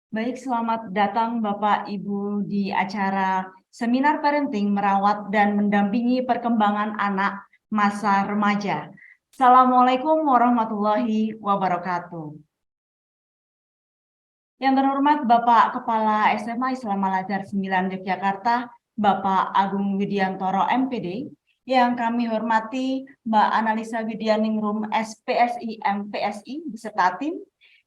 Baik, selamat datang Bapak Ibu di acara Seminar Parenting Merawat dan Mendampingi Perkembangan Anak Masa Remaja. Assalamualaikum warahmatullahi wabarakatuh. Yang terhormat Bapak Kepala SMA Islam Al-Azhar 9 Yogyakarta, Bapak Agung Widiantoro MPD, yang kami hormati Mbak Analisa Widianingrum SPSI MPSI beserta tim,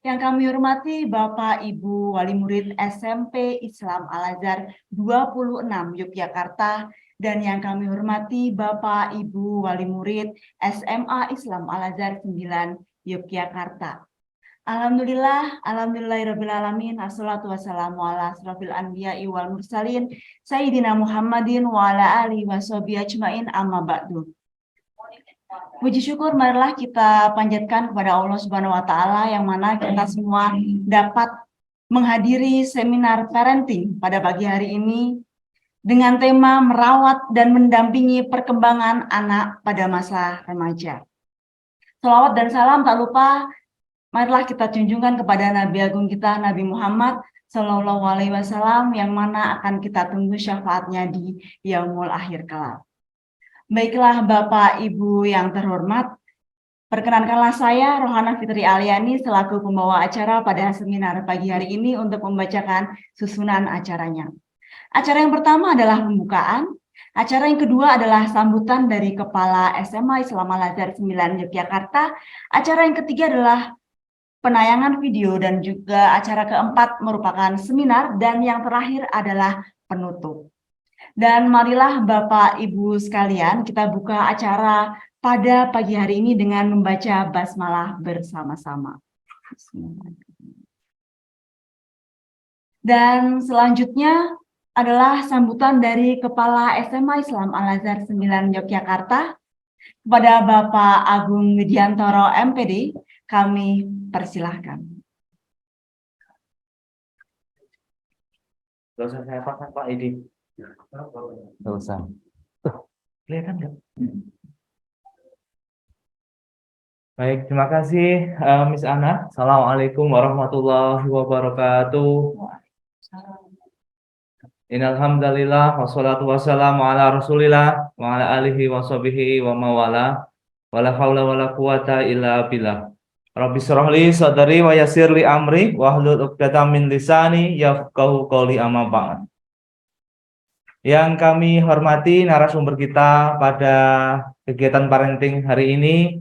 yang kami hormati Bapak Ibu Wali Murid SMP Islam Al-Azhar 26 Yogyakarta, dan yang kami hormati Bapak Ibu Wali Murid SMA Islam Al-Azhar 9 Yogyakarta. Alhamdulillahirrabbilalamin. Assalatu wassalamu ala asrafil anbiya'i wal mursalin Sayyidina Muhammadin wa ala alihi washabihi ajmain amma ba'du. Puji syukur marilah kita panjatkan kepada Allah Subhanahu wa taala yang mana kita semua dapat menghadiri seminar parenting pada pagi hari ini dengan tema merawat dan mendampingi perkembangan anak pada masa remaja. Shalawat dan salam tak lupa marilah kita junjungkan kepada Nabi Agung kita, Nabi Muhammad Sallallahu Alaihi Wasallam, yang mana akan kita tunggu syafaatnya di yaumul akhir kelak. Baiklah Bapak Ibu yang terhormat, perkenankanlah saya Rohana Fitri Aliani selaku pembawa acara pada seminar pagi hari ini untuk membacakan susunan acaranya. Acara yang pertama adalah pembukaan. Acara yang kedua adalah sambutan dari Kepala SMA Islam Al-Azhar 9 Yogyakarta. Acara yang ketiga adalah penayangan video, dan juga acara keempat merupakan seminar, dan yang terakhir adalah penutup. Dan marilah Bapak Ibu sekalian kita buka acara pada pagi hari ini dengan membaca basmalah bersama-sama. Dan selanjutnya adalah sambutan dari Kepala SMA Islam Al-Azhar 9 Yogyakarta kepada Bapak Agung Widiantoro MPD. Kami persilahkan. Gak usah saya pakai Pak Edi. Gak usah. Kelihatan nggak? Baik, terima kasih Miss Ana. Assalamualaikum warahmatullahi wabarakatuh. Innalhamdalillah wassalatu wassalamu ala rasulillah wa ala alihi wa sahbihi wa mawala wala hawla wala quwata illa billah. Rabbi shrah li sadri wa yassir li amri wa hlul 'uqdatam min lisani yafqahu qawli amma ba'd. Yang kami hormati narasumber kita pada kegiatan parenting hari ini,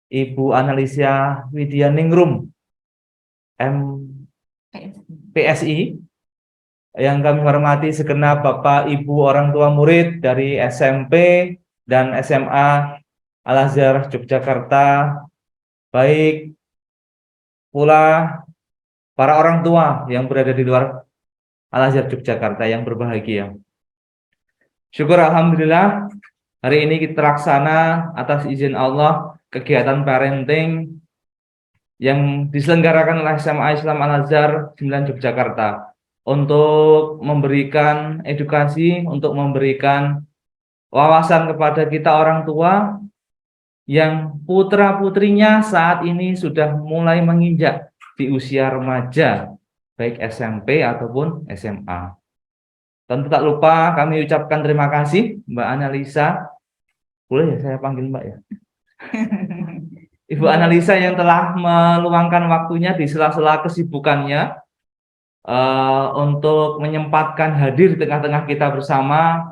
Ibu Analisa Widianingrum MPSI. Yang kami hormati segenap Bapak Ibu orang tua murid dari SMP dan SMA Al-Azhar Yogyakarta, baik pula para orang tua yang berada di luar Al-Azhar Yogyakarta yang berbahagia. Syukur alhamdulillah hari ini kita laksana atas izin Allah kegiatan parenting yang diselenggarakan oleh SMA Islam Al-Azhar 9 Yogyakarta untuk memberikan edukasi, untuk memberikan wawasan kepada kita orang tua yang putra-putrinya saat ini sudah mulai menginjak di usia remaja, baik SMP ataupun SMA. Tentu tak lupa kami ucapkan terima kasih Mbak Analisa. Boleh ya saya panggil Mbak ya? Ibu Analisa yang telah meluangkan waktunya di sela-sela kesibukannya untuk menyempatkan hadir di tengah-tengah kita bersama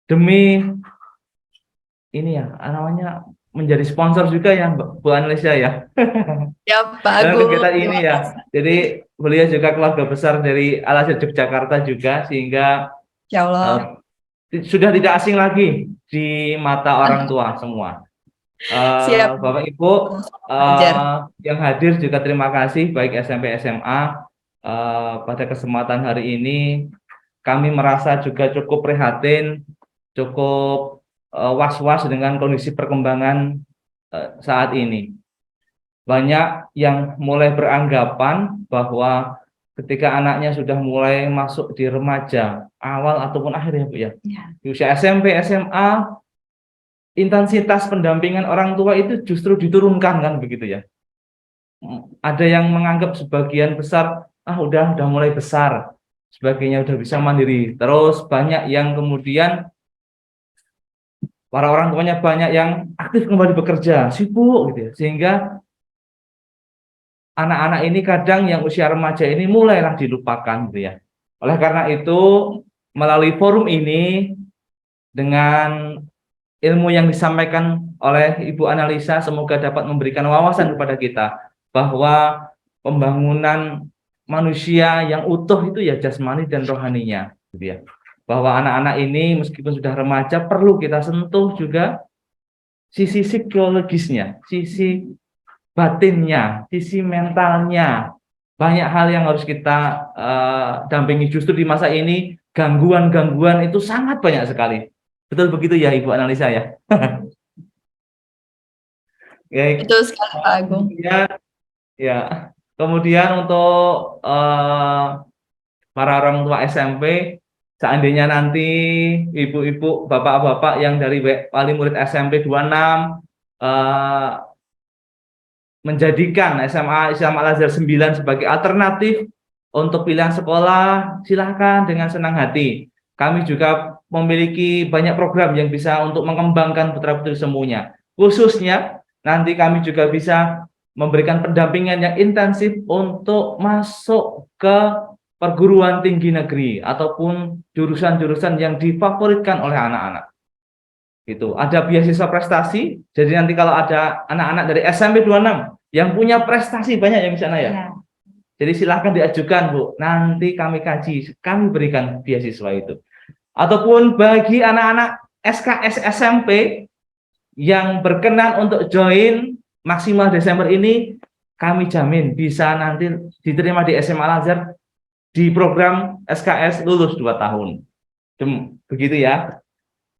demi ini ya namanya menjadi sponsor juga ya Bu Analisa ya. Ya Pak Dalam Agung. kegiatan ini ya. Jadi beliau juga keluarga besar dari Al-Azhar Yogyakarta juga, sehingga Ya Allah. sudah tidak asing lagi di mata orang tua semua. Siap. Bapak Ibu yang hadir juga terima kasih, baik SMP SMA. Pada kesempatan hari ini kami merasa juga cukup prihatin, cukup was-was dengan kondisi perkembangan saat ini. Banyak yang mulai beranggapan bahwa ketika anaknya sudah mulai masuk di remaja awal ataupun akhir ya Bu ya, di usia SMP, SMA, intensitas pendampingan orang tua itu justru diturunkan kan begitu ya. ada yang menganggap sebagian besar udah mulai besar, sebagainya udah bisa mandiri. Terus banyak yang kemudian para orang tuanya banyak yang aktif kembali bekerja, sibuk gitu ya. Sehingga anak-anak ini kadang yang usia remaja ini mulailah dilupakan gitu ya. Oleh karena itu, melalui forum ini dengan ilmu yang disampaikan oleh Ibu Analisa semoga dapat memberikan wawasan kepada kita bahwa pembangunan manusia yang utuh itu ya jasmani dan rohaninya gitu ya. Bahwa anak-anak ini meskipun sudah remaja perlu kita sentuh juga sisi psikologisnya, sisi batinnya, sisi mentalnya. Banyak hal yang harus kita dampingi. Justru di masa ini gangguan-gangguan itu sangat banyak sekali. Betul begitu ya Ibu Analisa ya? Betul sekali Pak Agung. Kemudian untuk para orang tua SMP, seandainya nanti ibu-ibu, bapak-bapak yang dari wali murid SMP 26 menjadikan SMA Islam Al-Azhar 9 sebagai alternatif untuk pilihan sekolah, silahkan dengan senang hati. Kami juga memiliki banyak program yang bisa untuk mengembangkan putra-putri semuanya. Khususnya nanti kami juga bisa memberikan pendampingan yang intensif untuk masuk ke perguruan tinggi negeri ataupun jurusan-jurusan yang difavoritkan oleh anak-anak. Gitu. Ada beasiswa prestasi, jadi nanti kalau ada anak-anak dari SMP 26 yang punya prestasi banyak yang di sana ya. Jadi silahkan diajukan Bu, nanti kami kaji, kami berikan beasiswa itu. Ataupun bagi anak-anak SKS SMP yang berkenan untuk join maksimal Desember ini, kami jamin bisa nanti diterima di SMA Al-Azhar di program SKS lulus 2 tahun. Begitu ya.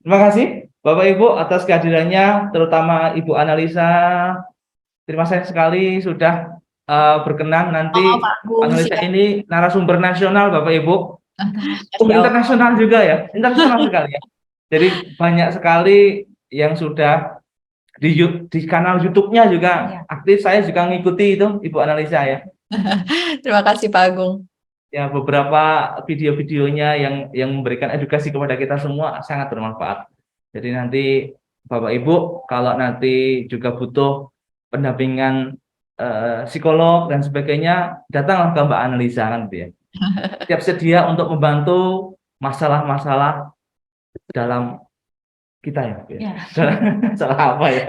Terima kasih Bapak Ibu atas kehadirannya, terutama Ibu Analisa. Terima kasih sekali sudah berkenan. Nanti Analisa ini narasumber nasional Bapak Ibu. Internasional juga ya, internasional sekali ya. Jadi banyak sekali yang sudah di kanal YouTube-nya juga aktif. Saya juga ngikuti itu Ibu Analisa ya. Terima kasih Pak Agung. Ya, beberapa video-videonya yang memberikan edukasi kepada kita semua sangat bermanfaat. Jadi nanti Bapak Ibu kalau nanti juga butuh pendampingan psikolog dan sebagainya, datanglah ke Mbak Analisa kan gitu ya. Siap sedia untuk membantu masalah-masalah dalam kita ya. Masalah apa ya?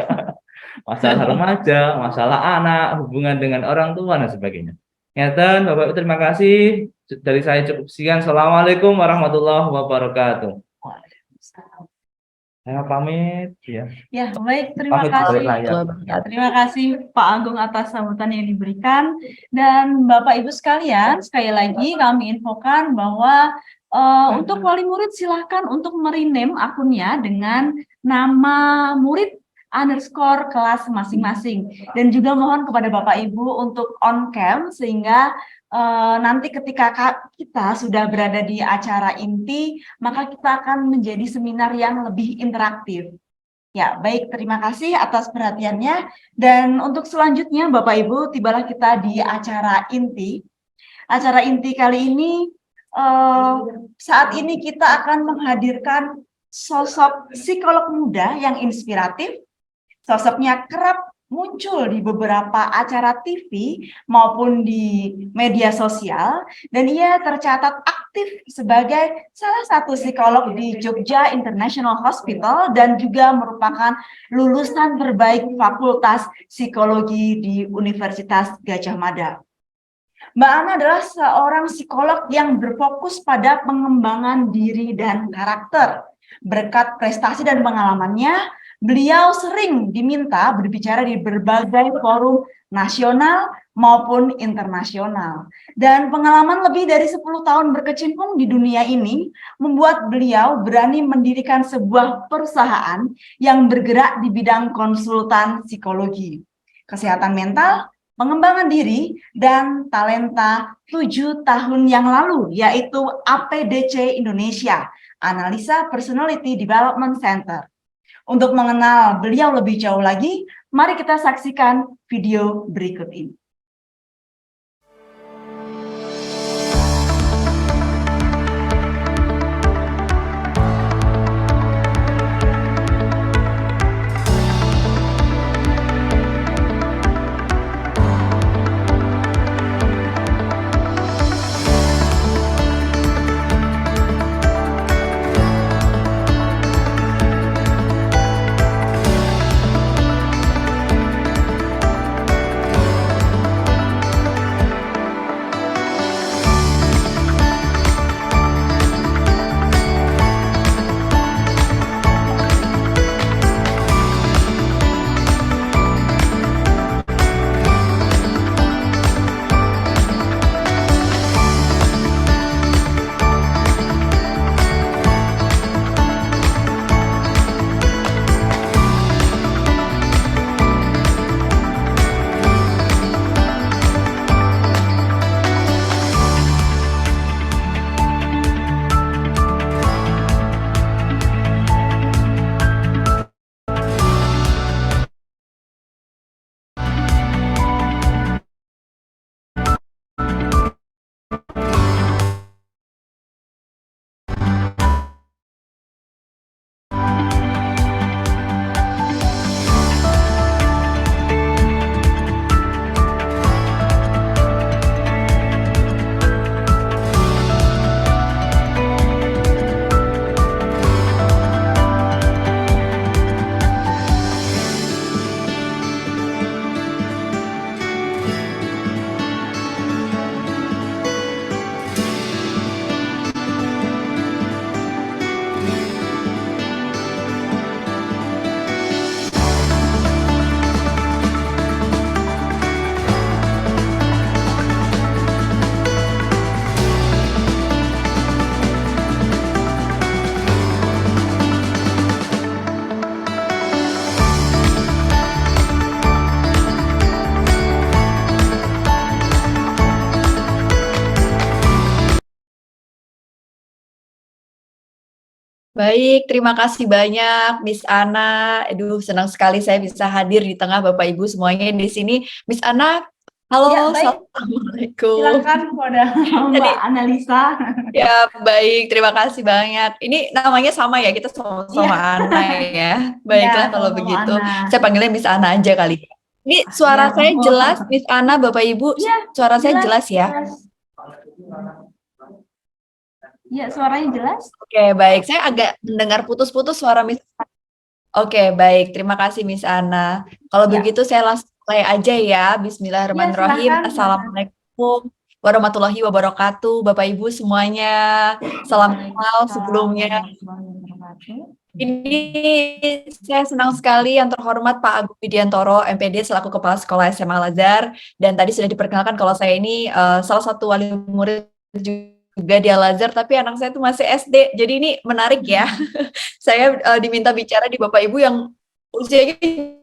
Masalah remaja, masalah anak, hubungan dengan orang tua dan sebagainya. Ngeten, Bapak Ibu terima kasih. Dari saya cukup sekian. Assalamualaikum warahmatullahi wabarakatuh. Saya pamit ya. Ya, baik, terima kasih. Terima kasih Pak Agung atas sambutan yang diberikan. Dan Bapak Ibu sekalian, sekali lagi kami infokan bahwa untuk wali murid silahkan untuk merename akunnya dengan nama murid _ kelas masing-masing. Dan juga mohon kepada Bapak Ibu untuk on cam sehingga nanti ketika kita sudah berada di acara inti, maka kita akan menjadi seminar yang lebih interaktif. Ya, baik, terima kasih atas perhatiannya. Dan untuk selanjutnya, Bapak Ibu, tibalah kita di acara inti. Acara inti kali ini, saat ini kita akan menghadirkan sosok psikolog muda yang inspiratif. Sosoknya kerap muncul di beberapa acara TV maupun di media sosial, dan ia tercatat aktif sebagai salah satu psikolog di Jogja International Hospital dan juga merupakan lulusan terbaik Fakultas Psikologi di Universitas Gadjah Mada. Mbak Ana adalah seorang psikolog yang berfokus pada pengembangan diri dan karakter. Berkat prestasi dan pengalamannya, beliau sering diminta berbicara di berbagai forum nasional maupun internasional. Dan pengalaman lebih dari 10 tahun berkecimpung di dunia ini membuat beliau berani mendirikan sebuah perusahaan yang bergerak di bidang konsultan psikologi, kesehatan mental, pengembangan diri, dan talenta 7 tahun yang lalu, yaitu APDC Indonesia, Analisa Personality Development Center. Untuk mengenal beliau lebih jauh lagi, mari kita saksikan video berikut ini. Baik, terima kasih banyak Miss Ana. Aduh, senang sekali saya bisa hadir di tengah Bapak Ibu semuanya di sini. Miss Ana, Ya, halo, baik. Assalamualaikum. Silakan kepada Mbak Jadi, Analisa. ya baik, terima kasih banyak. Ini namanya sama ya, kita sama-sama Iya, Ana ya. ya, Baiklah kalau sama-sama begitu, Ana. saya panggilnya Miss Ana aja kali. Ini Ya, suara saya jelas, Miss Ana, Bapak Ibu, Iya, suara saya jelas ya? jelas. Ya, suaranya jelas. Oke, baik. Saya agak mendengar putus-putus suara Miss. Oke, baik. Terima kasih Miss Ana. Kalau Ya. begitu saya langsung mulai aja ya. Bismillahirrahmanirrahim. silakan. Assalamualaikum warahmatullahi wabarakatuh. Bapak Ibu semuanya, salam kenal sebelumnya. Ini saya senang sekali yang terhormat Pak Agung Widiantoro, MPD selaku Kepala Sekolah SMA Al-Azhar. Dan tadi sudah diperkenalkan kalau saya ini salah satu wali murid juga di Al-Azhar, tapi anak saya itu masih SD. Jadi ini menarik ya. Saya diminta bicara di Bapak Ibu yang usianya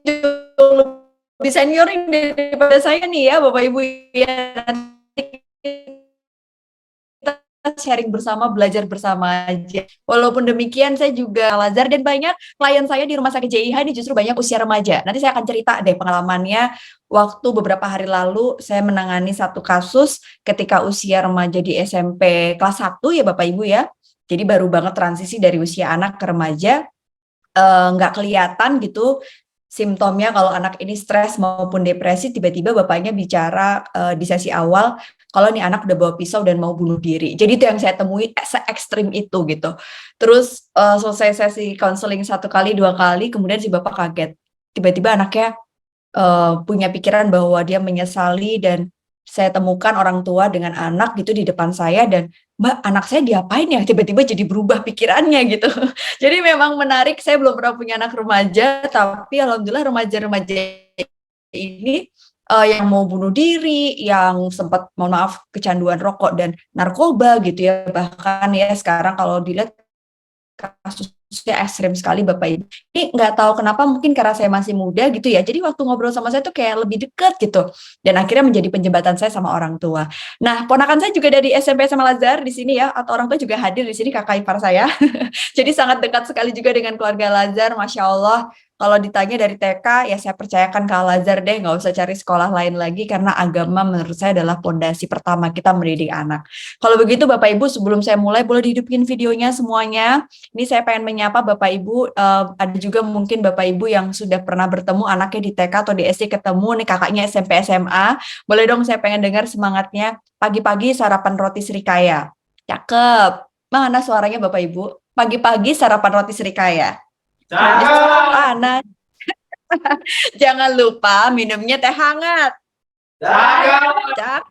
jauh lebih senior daripada saya nih ya Bapak Ibu ya. Nanti kita sharing bersama, belajar bersama aja. Walaupun demikian saya juga Al-Azhar dan banyak klien saya di Rumah Sakit JIH ini justru banyak usia remaja. Nanti saya akan cerita deh pengalamannya. Waktu beberapa hari lalu saya menangani satu kasus ketika usia remaja di SMP kelas 1 ya Bapak Ibu ya. Jadi baru banget transisi dari usia anak ke remaja, nggak kelihatan gitu simptomnya kalau anak ini stres maupun depresi, tiba-tiba bapaknya bicara di sesi awal, kalau nih anak udah bawa pisau dan mau bunuh diri. Jadi itu yang saya temui se-ekstrim itu gitu. Terus selesai sesi konseling 1 kali, 2 kali, kemudian si bapak kaget. Tiba-tiba anaknya punya pikiran bahwa dia menyesali dan saya temukan orang tua dengan anak gitu di depan saya dan Mbak, anak saya diapain ya? Tiba-tiba jadi berubah pikirannya gitu. Jadi memang menarik, saya belum pernah punya anak remaja, tapi alhamdulillah remaja-remaja ini yang mau bunuh diri, yang sempat, mohon maaf, kecanduan rokok dan narkoba gitu ya, bahkan ya sekarang kalau dilihat kasusnya ekstrim sekali Bapak Ibu. Ini nggak tahu kenapa, mungkin karena saya masih muda gitu ya. Jadi waktu ngobrol sama saya tuh kayak lebih deket gitu. Dan akhirnya menjadi penjembatan saya sama orang tua. Nah, ponakan saya juga dari SMP sama Al-Azhar di sini ya, atau orang tua juga hadir di sini, kakak ipar saya. Jadi sangat dekat sekali juga dengan keluarga Al-Azhar, Masya Allah. Kalau ditanya dari TK, ya saya percayakan ke Al-Azhar deh, nggak usah cari sekolah lain lagi, karena agama menurut saya adalah pondasi pertama kita mendidik anak. Kalau begitu Bapak Ibu, sebelum saya mulai, boleh dihidupin videonya semuanya. Ini saya pengen menyapa Bapak Ibu, ada juga mungkin Bapak Ibu yang sudah pernah bertemu anaknya di TK atau di SD ketemu, nih kakaknya SMP SMA. Boleh dong saya pengen dengar semangatnya, pagi-pagi sarapan roti Srikaya. Cakep. Mana suaranya Bapak Ibu? Pagi-pagi sarapan roti Srikaya. Panas. Jangan lupa minumnya teh hangat. Cakep.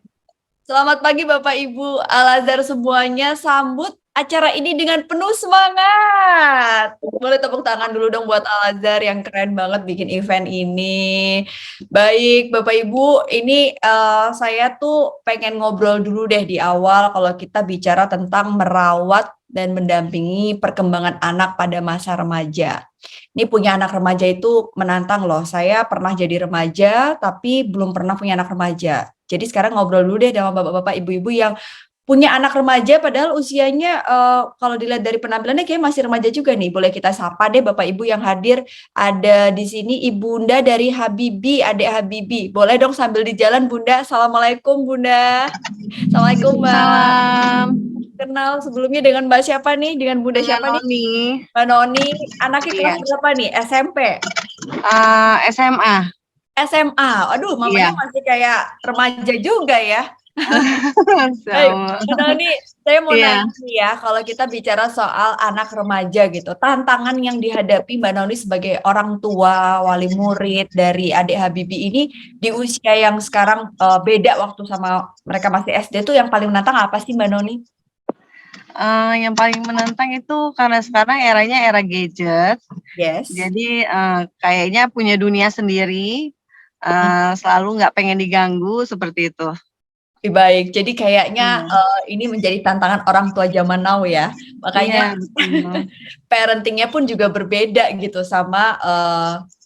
Selamat pagi Bapak Ibu Al-Azhar semuanya, sambut acara ini dengan penuh semangat. Boleh tepuk tangan dulu dong buat Al-Azhar yang keren banget bikin event ini. Baik Bapak Ibu, ini saya tuh pengen ngobrol dulu deh di awal kalau kita bicara tentang merawat dan mendampingi perkembangan anak pada masa remaja. Ini punya anak remaja itu menantang loh. Saya pernah jadi remaja, tapi belum pernah punya anak remaja. Jadi sekarang ngobrol dulu deh sama bapak-bapak, ibu-ibu yang punya anak remaja, padahal usianya kalau dilihat dari penampilannya kayak masih remaja juga nih. Boleh kita sapa deh bapak ibu yang hadir. Ada di sini Ibunda dari Habibi, adik Habibi. Boleh dong sambil di jalan Bunda. Assalamualaikum Bunda. Assalamualaikum Mbak. Salam. Kenal sebelumnya dengan Mbak siapa nih? Dengan Bunda siapa nih? Noni. Mbak Noni. Anaknya kelas Iya. berapa nih? SMP? SMA. SMA. Aduh, mamanya Iya. masih kayak remaja juga ya. Sama. Mbak Noni, saya mau Iya. nanya nih ya, kalau kita bicara soal anak remaja gitu, tantangan yang dihadapi Mbak Noni sebagai orang tua, wali murid dari adik Habibi ini di usia yang sekarang beda waktu sama mereka masih SD tuh yang paling menantang apa sih Mbak Noni? Yang paling menantang itu karena sekarang eranya era gadget. Yes. Jadi kayaknya punya dunia sendiri, selalu nggak pengen diganggu seperti itu. Lebih baik. Jadi kayaknya ini menjadi tantangan orang tua zaman now ya. Makanya parentingnya pun juga berbeda gitu sama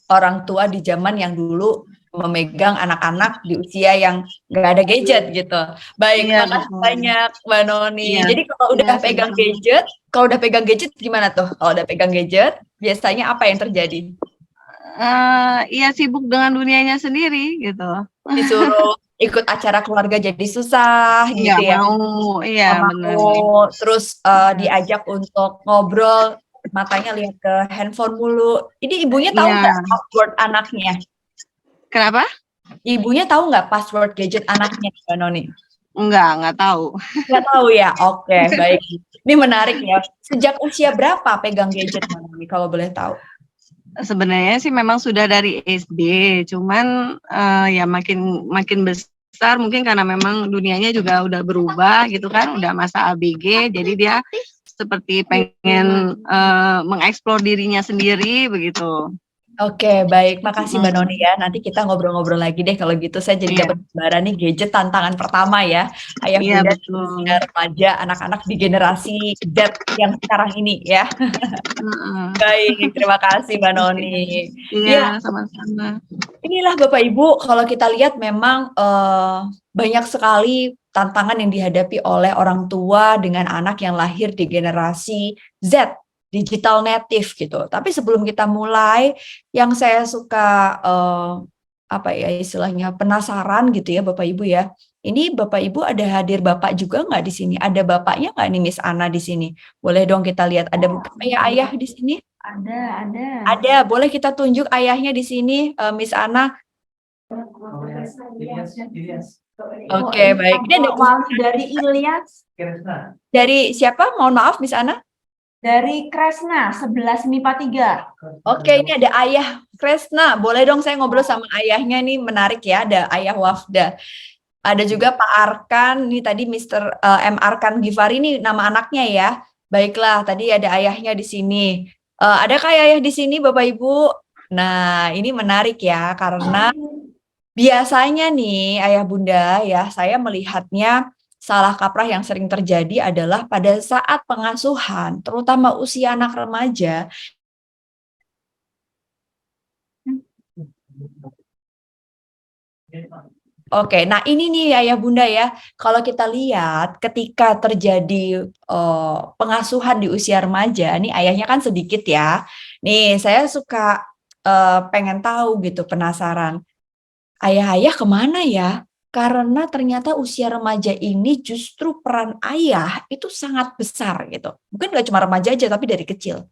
orang tua di zaman yang dulu memegang anak-anak di usia yang nggak ada gadget gitu. Baik, Iya, makasih betul. banyak Mbak Noni. Iya. Jadi kalau udah Iya, pegang sama-sama. gadget, Kalau udah pegang gadget gimana tuh? Kalau udah pegang gadget, biasanya apa yang terjadi? Iya sibuk dengan dunianya sendiri gitu. Disuruh ikut acara keluarga jadi susah Nggak gitu ya? mau, iya Nggak benar. mau, terus diajak untuk ngobrol, matanya lihat ke handphone mulu. Ini ibunya tahu nggak Iya. password anaknya? Kenapa? Ibunya tahu nggak password gadget anaknya, Mbak Noni? Nggak tahu. Nggak tahu ya? Oke, baik. Ini menarik ya. Sejak usia berapa pegang gadget, Mbak Noni, kalau boleh tahu? Sebenarnya sih memang sudah dari SD, cuman ya makin makin besar mungkin karena memang dunianya juga udah berubah gitu kan, udah masa ABG, jadi dia seperti pengen mengeksplor dirinya sendiri begitu. Oke, baik. Makasih Mbak Noni ya. Nanti kita ngobrol-ngobrol lagi deh kalau gitu. Saya jadi Iya, dapat gambaran nih gadget tantangan pertama ya. Ayah iya bunda betul. usia remaja, anak-anak di generasi Z yang sekarang ini ya. Heeh. Baik, terima kasih Mbak Noni. Ya, Iya, sama-sama. inilah Bapak Ibu, kalau kita lihat memang banyak sekali tantangan yang dihadapi oleh orang tua dengan anak yang lahir di generasi Z, digital native gitu. Tapi sebelum kita mulai, yang saya suka apa ya istilahnya penasaran gitu ya Bapak Ibu ya. Ini Bapak Ibu ada hadir Bapak juga nggak di sini? Ada bapaknya nggak nih Miss Ana di sini? Boleh dong kita lihat ada ayah di sini? Ada. Ada, boleh kita tunjuk ayahnya di sini, Miss Ana. Oke, baik. Ini ada Wali dari Ilyas, dari siapa? Mohon maaf, Miss Ana. dari Kresna 11 MIPA 3. Oke, ini ada ayah Kresna. Boleh dong saya ngobrol sama ayahnya nih, menarik ya. Ada ayah Wafda. Ada juga Pak Arkan. Ini tadi Mr. M. Arkan Givari ini nama anaknya ya. Baiklah, tadi ada ayahnya di sini. Adakah ayah di sini, Bapak Ibu? Nah, ini menarik ya, karena biasanya nih ayah bunda ya, saya melihatnya salah kaprah yang sering terjadi adalah pada saat pengasuhan, terutama usia anak remaja. Oke, nah ini nih ayah bunda ya, kalau kita lihat ketika terjadi pengasuhan di usia remaja, nih ayahnya kan sedikit ya. Nih saya suka pengen tahu gitu, penasaran. Ayah-ayah kemana ya? Karena ternyata usia remaja ini justru peran ayah itu sangat besar gitu. Mungkin gak cuma remaja aja, tapi dari kecil.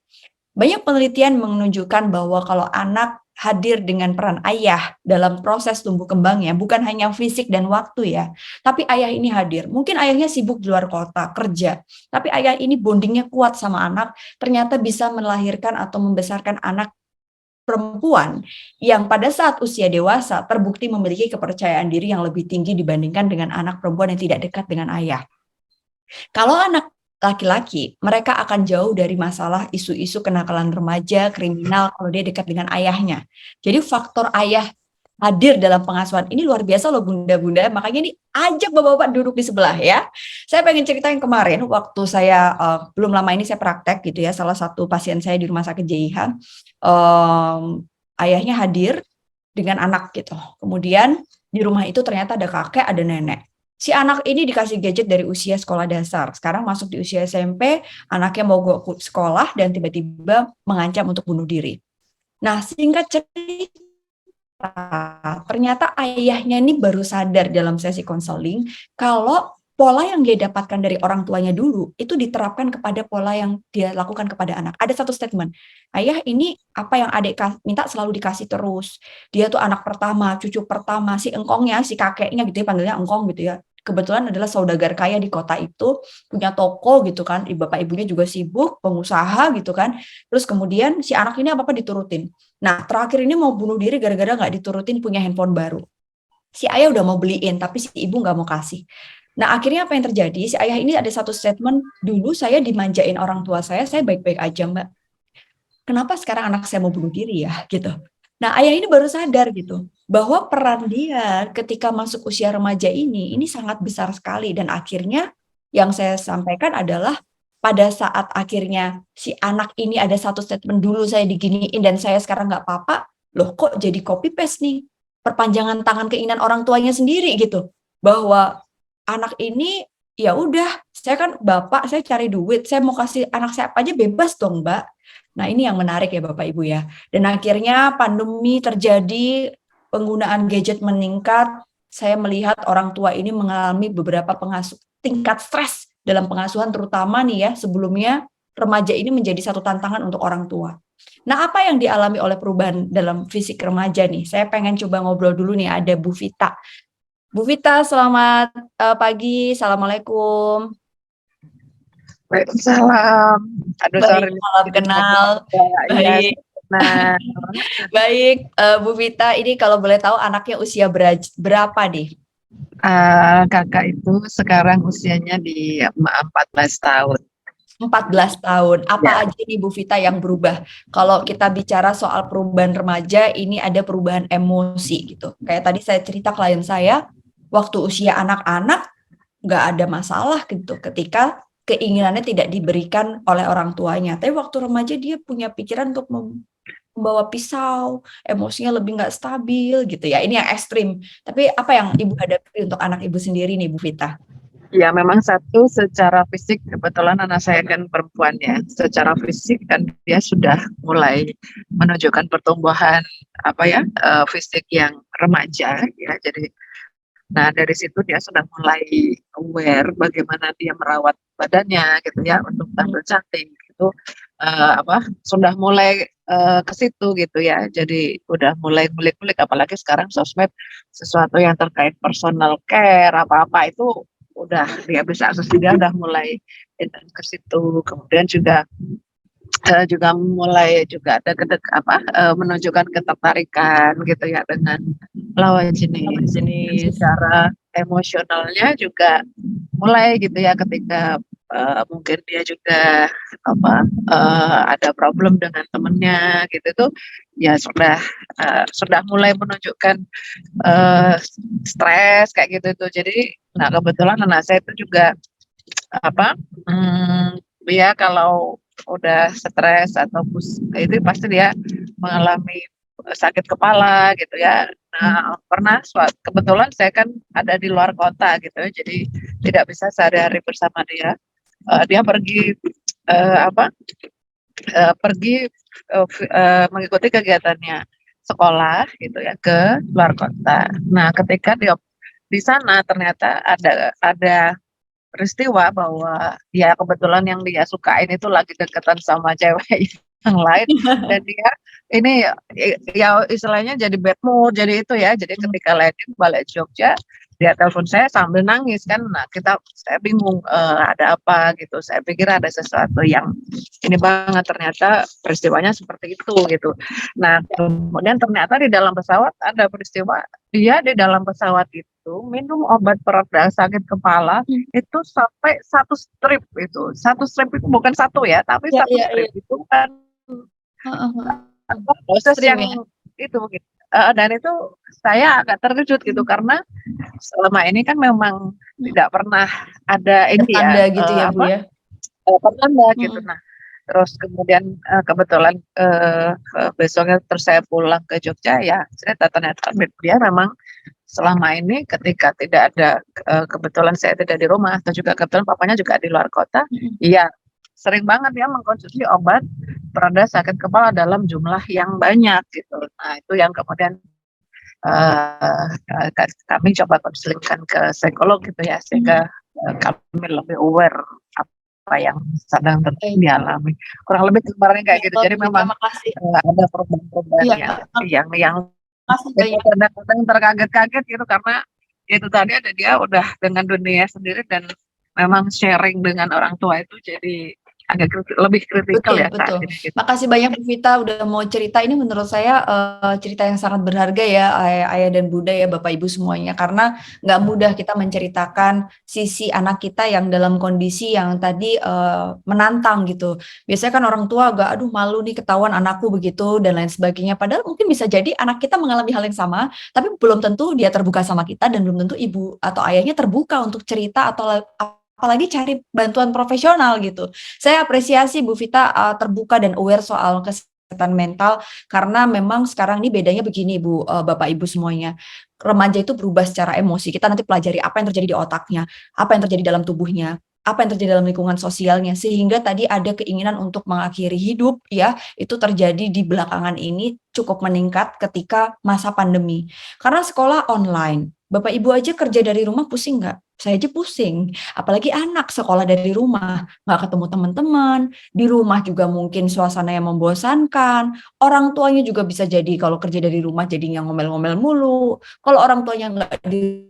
Banyak penelitian menunjukkan bahwa kalau anak hadir dengan peran ayah dalam proses tumbuh kembangnya, bukan hanya fisik dan waktu ya, tapi ayah ini hadir. Mungkin ayahnya sibuk di luar kota, kerja, tapi ayah ini bondingnya kuat sama anak, ternyata bisa melahirkan atau membesarkan anak perempuan yang pada saat usia dewasa terbukti memiliki kepercayaan diri yang lebih tinggi dibandingkan dengan anak perempuan yang tidak dekat dengan ayah. Kalau anak laki-laki, mereka akan jauh dari masalah isu-isu kenakalan remaja, kriminal kalau dia dekat dengan ayahnya. Jadi faktor ayah hadir dalam pengasuhan ini luar biasa loh bunda-bunda, makanya ini ajak bapak-bapak duduk di sebelah ya. Saya pengen cerita yang kemarin waktu saya belum lama ini saya praktek gitu ya, salah satu pasien saya di rumah sakit JIH, ayahnya hadir dengan anak gitu. Kemudian di rumah itu ternyata ada kakek, ada nenek. Si anak ini dikasih gadget dari usia sekolah dasar. Sekarang masuk di usia SMP, anaknya mau go sekolah dan tiba-tiba mengancam untuk bunuh diri. Nah, singkat cerita, ternyata ayahnya ini baru sadar dalam sesi konseling kalau pola yang dia dapatkan dari orang tuanya dulu itu diterapkan kepada pola yang dia lakukan kepada anak. Ada satu statement, ayah ini apa yang adik minta selalu dikasih terus. Dia tuh anak pertama, cucu pertama, si engkongnya, si kakeknya gitu ya, panggilnya engkong gitu ya. Kebetulan adalah saudagar kaya di kota itu, punya toko gitu kan, bapak ibunya juga sibuk, pengusaha gitu kan. Terus kemudian si anak ini apa-apa diturutin. Nah, terakhir ini mau bunuh diri gara-gara nggak diturutin punya handphone baru. Si ayah udah mau beliin, tapi si ibu nggak mau kasih. Nah, akhirnya apa yang terjadi? Si ayah ini ada satu statement, dulu saya dimanjain orang tua saya baik-baik aja, Mbak. Kenapa sekarang anak saya mau bunuh diri ya? Gitu. Nah, ayah ini baru sadar gitu, bahwa peran dia ketika masuk usia remaja ini sangat besar sekali. Dan akhirnya yang saya sampaikan adalah pada saat akhirnya si anak ini ada satu statement, dulu saya diginiin dan saya sekarang nggak apa-apa, loh kok jadi copy paste nih, perpanjangan tangan keinginan orang tuanya sendiri gitu, bahwa anak ini ya udah, saya kan bapak, saya cari duit, saya mau kasih anak saya apa aja bebas dong, Mbak. Nah, ini yang menarik ya Bapak Ibu ya. Dan akhirnya pandemi terjadi, penggunaan gadget meningkat, saya melihat orang tua ini mengalami beberapa tingkat stres dalam pengasuhan, terutama nih ya, sebelumnya remaja ini menjadi satu tantangan untuk orang tua. Nah, apa yang dialami oleh perubahan dalam fisik remaja nih? Saya pengen coba ngobrol dulu nih, ada Bu Vita. Bu Vita, selamat pagi, Assalamualaikum. Waalaikumsalam. Aduh, sorry. Baik, salam kenal. Baik. Nah, Baik, Bu Vita, ini kalau boleh tahu anaknya usia berapa nih? kakak itu sekarang usianya di 14 tahun. 14 tahun. Apa Ya. aja nih Bu Vita yang berubah? Kalau kita bicara soal perubahan remaja, ini ada perubahan emosi gitu. Kayak tadi saya cerita klien saya, waktu usia anak-anak nggak ada masalah gitu ketika keinginannya tidak diberikan oleh orang tuanya. Tapi waktu remaja dia punya pikiran untuk membawa pisau, emosinya lebih nggak stabil gitu ya. Ini yang ekstrim. Tapi apa yang Ibu hadapi untuk anak Ibu sendiri nih Bu Vita? Ya, memang satu secara fisik, kebetulan anak saya kan perempuan ya. Secara fisik kan dia sudah mulai menunjukkan pertumbuhan fisik yang remaja ya. Jadi nah, dari situ dia sudah mulai aware bagaimana dia merawat badannya gitu ya untuk tampil cantik gitu. Sudah mulai ke situ gitu ya. Jadi udah mulai ngulik-ngulik, apalagi sekarang sosmed sesuatu yang terkait personal care apa-apa itu udah dia bisa akses, dia udah mulai ke situ. Kemudian juga mulai juga ada menunjukkan ketertarikan gitu ya dengan lawan jenis. Secara emosionalnya juga mulai gitu ya, ketika mungkin dia juga ada problem dengan temennya gitu tuh ya, sudah mulai menunjukkan stres kayak gitu tuh. Jadi nah, kebetulan anak saya itu juga dia kalau udah stres atau itu pasti dia mengalami sakit kepala gitu ya. Nah, pernah kebetulan saya kan ada di luar kota gitu ya, jadi tidak bisa sehari-hari bersama dia. Dia pergi mengikuti kegiatannya sekolah gitu ya ke luar kota. Nah, ketika dia di sana ternyata ada peristiwa bahwa ya kebetulan yang dia sukain itu lagi deketan sama cewek yang lain, dan dia ini ya istilahnya jadi bad mood, jadi itu ya. Jadi ketika landing balik Jogja, dia telepon saya sambil nangis kan. Nah, saya bingung ada apa gitu. Saya pikir ada sesuatu yang ini banget, ternyata peristiwanya seperti itu gitu. Nah, kemudian ternyata di dalam pesawat ada peristiwa dia di dalam pesawat itu minum obat pereda sakit kepala itu sampai satu strip itu bukan satu ya, tapi satu strip itu kan proses yang itu gitu. Dan itu saya agak terkejut gitu, karena selama ini kan memang tidak pernah ada ini Tanda gitu ya Bu ya. pertanda gitu. Nah, terus kemudian kebetulan besoknya terus saya pulang ke Jogja ya, saya ternyata dia memang selama ini ketika tidak ada kebetulan saya tidak di rumah atau juga kebetulan papanya juga di luar kota, iya sering banget dia mengkonsumsi obat pereda sakit kepala dalam jumlah yang banyak gitu. Nah, itu yang kemudian kami coba konselingkan ke psikolog gitu ya, sehingga kami lebih aware apa yang sedang dialami. Kurang lebih gambarnya kayak gitu. Jadi memang ada perubahan-perubahan yang kadang-kadang terkaget-kaget gitu, karena itu tadi ada dia udah dengan dunia sendiri dan memang sharing dengan orang tua itu jadi agak lebih kritikal ya. Betul. Makasih banyak Bu Vita udah mau cerita. Ini menurut saya cerita yang sangat berharga ya, ayah dan bunda ya, Bapak Ibu semuanya, karena nggak mudah kita menceritakan sisi anak kita yang dalam kondisi yang tadi menantang gitu. Biasanya kan orang tua agak aduh malu nih ketahuan anakku begitu dan lain sebagainya. Padahal mungkin bisa jadi anak kita mengalami hal yang sama, tapi belum tentu dia terbuka sama kita dan belum tentu ibu atau ayahnya terbuka untuk cerita atau apalagi cari bantuan profesional gitu. Saya apresiasi Bu Vita terbuka dan aware soal kesehatan mental, karena memang sekarang ini bedanya begini Bu, Bapak Ibu semuanya. Remaja itu berubah secara emosi. Kita nanti pelajari apa yang terjadi di otaknya, apa yang terjadi dalam tubuhnya, apa yang terjadi dalam lingkungan sosialnya, sehingga tadi ada keinginan untuk mengakhiri hidup ya, itu terjadi di belakangan ini cukup meningkat ketika masa pandemi. Karena sekolah online, Bapak Ibu aja kerja dari rumah pusing nggak? Saya aja pusing, apalagi anak sekolah dari rumah, nggak ketemu teman-teman, di rumah juga mungkin suasana yang membosankan, orang tuanya juga bisa jadi kalau kerja dari rumah jadinya ngomel-ngomel mulu, kalau orang tuanya nggak di